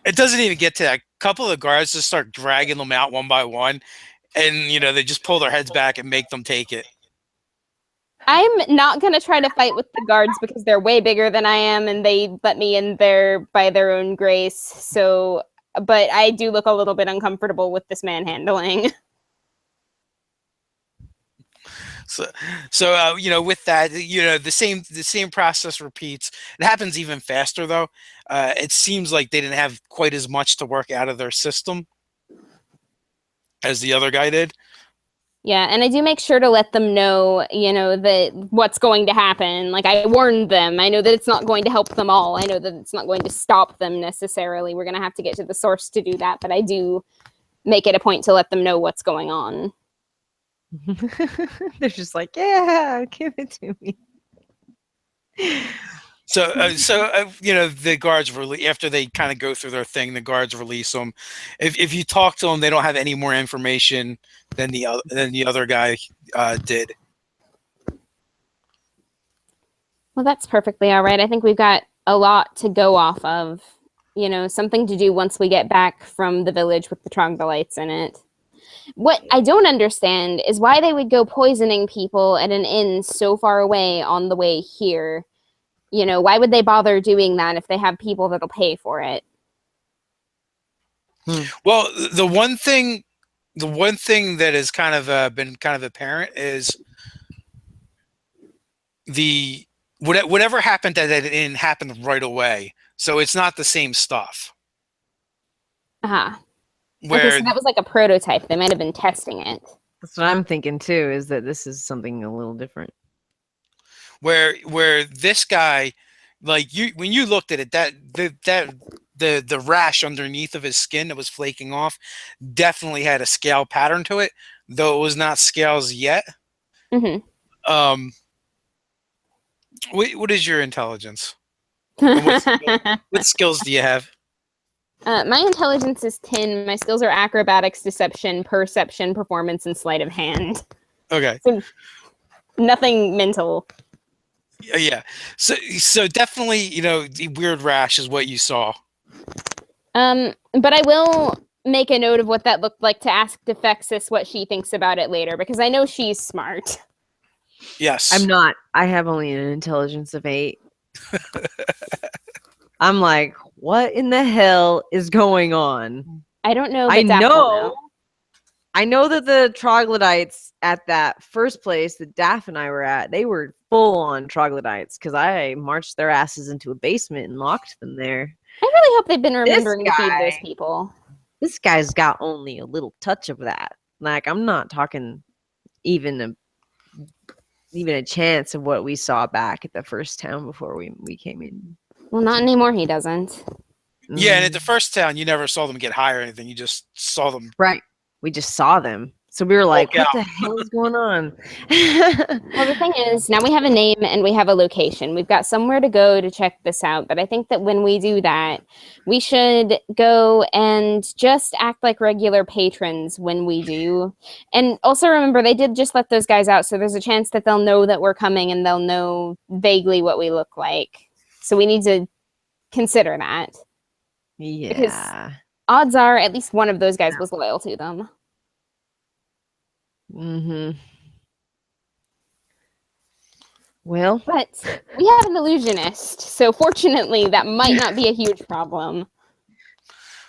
It doesn't even get to that. A couple of the guards just start dragging them out one by one, and they just pull their heads back and make them take it. I'm not going to try to fight with the guards because they're way bigger than I am and they let me in there by their own grace. So, but I do look a little bit uncomfortable with this manhandling. So with that, the same process repeats. It happens even faster though. It seems like they didn't have quite as much to work out of their system as the other guy did. Yeah, and I do make sure to let them know, that what's going to happen. Like, I warned them. I know that it's not going to help them all. I know that it's not going to stop them necessarily. We're going to have to get to the source to do that, but I do make it a point to let them know what's going on. They're just like, yeah, give it to me. So the guards after they kind of go through their thing, the guards release them. If you talk to them, they don't have any more information than the other guy did. Well, that's perfectly all right. I think we've got a lot to go off of. something to do once we get back from the village with the troglodytes in it. What I don't understand is why they would go poisoning people at an inn so far away on the way here. Why would they bother doing that if they have people that'll pay for it? Well, the one thing that has kind of been kind of apparent is whatever happened at that inn happened right away. So it's not the same stuff. Uh-huh. Okay, Where so that was like a prototype. They might have been testing it. That's what I'm thinking too, is that this is something a little different. where this guy, like when you looked at it, the rash underneath of his skin that was flaking off definitely had a scale pattern to it, though it was not scales yet. Mm-hmm. What is your intelligence? And what skills do you have? My intelligence is 10. My skills are acrobatics, deception, perception, performance, and sleight of hand. Okay. So nothing mental. Yeah. So definitely, the weird rash is what you saw. But I will make a note of what that looked like to ask Defexis what she thinks about it later, because I know she's smart. Yes. I'm not. I have only an intelligence of 8. I'm like, what in the hell is going on? I don't know. But I know that the troglodytes at that first place that Daff and I were at, they were full on troglodytes because I marched their asses into a basement and locked them there. I really hope they've been remembering to feed those people. This guy's got only a little touch of that. Like, I'm not talking even a chance of what we saw back at the first town before we came in. Well, not anymore. He doesn't. Yeah, and at the first town, you never saw them get high or anything. You just saw them. Right. We just saw them. So we were like, what the hell is going on? Well, the thing is, now we have a name and we have a location. We've got somewhere to go to check this out. But I think that when we do that, we should go and just act like regular patrons when we do. And also remember, they did just let those guys out. So there's a chance that they'll know that we're coming and they'll know vaguely what we look like. So we need to consider that. Yeah. Because odds are at least one of those guys was loyal to them. Mm-hmm. Well, but we have an illusionist, so fortunately that might not be a huge problem.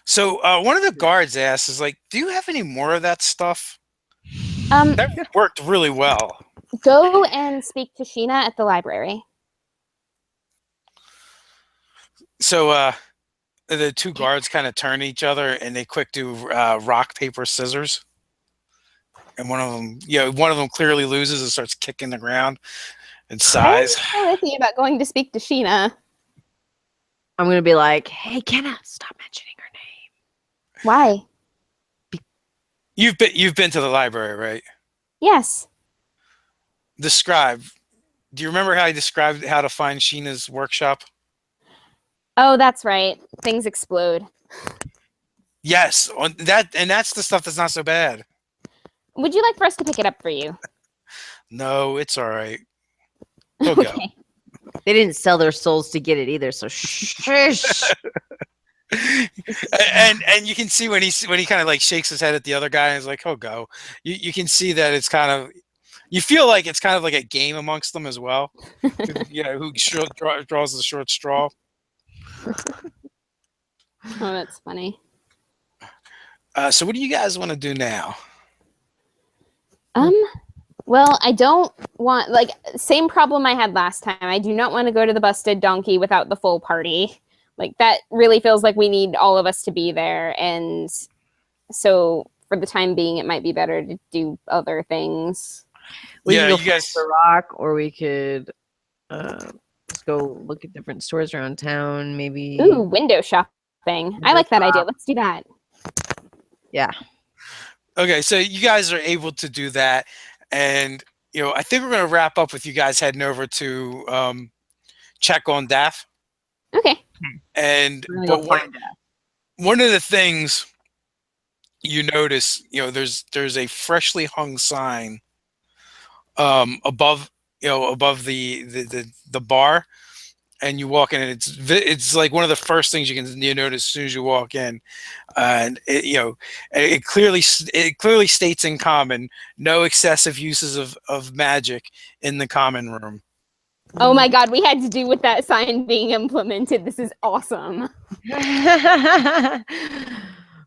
So one of the guards asks, "Is like, do you have any more of that stuff?" That worked really well. Go and speak to Sheena at the library. So the two guards kind of turn to each other and they quick do rock, paper, scissors. And one of them clearly loses and starts kicking the ground and sighs. I'm thinking about going to speak to Sheena. I'm gonna be like, "Hey, Kenna, stop mentioning her name." Why? You've been to the library, right? Yes. Describe. Do you remember how he described how to find Sheena's workshop? Oh, that's right. Things explode. Yes, that's the stuff that's not so bad. Would you like for us to pick it up for you? No, it's all right. We'll go. They didn't sell their souls to get it either, so shush. and you can see when he kind of like shakes his head at the other guy and is like, "Oh, go." You can see that it's kind of, you feel like it's kind of like a game amongst them as well. Who draws the short straw. Oh, that's funny. So what do you guys want to do now? Well, I don't want, same problem I had last time. I do not want to go to the busted donkey without the full party. That really feels like we need all of us to be there. And so for the time being, it might be better to do other things. We could go find the rock, or we could just go look at different stores around town, maybe. Ooh, window shopping. I like that idea. Let's do that. Yeah. Okay, so you guys are able to do that. And, I think we're going to wrap up with you guys heading over to check on Daff. Okay. And one of the things you notice, there's a freshly hung sign above the bar, and you walk in, and it's like one of the first things you notice as soon as you walk in, and it clearly states in common, no excessive uses of magic in the common room. Oh my god, we had to do with that sign being implemented. This is awesome.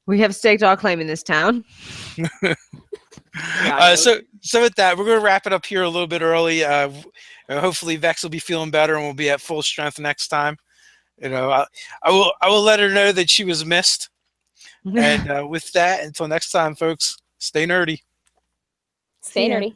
We have staked our claim in this town. So with that, we're going to wrap it up here a little bit early. Hopefully Vex will be feeling better and we'll be at full strength next time. I will let her know that she was missed. And with that, until next time, folks, stay nerdy. Stay nerdy.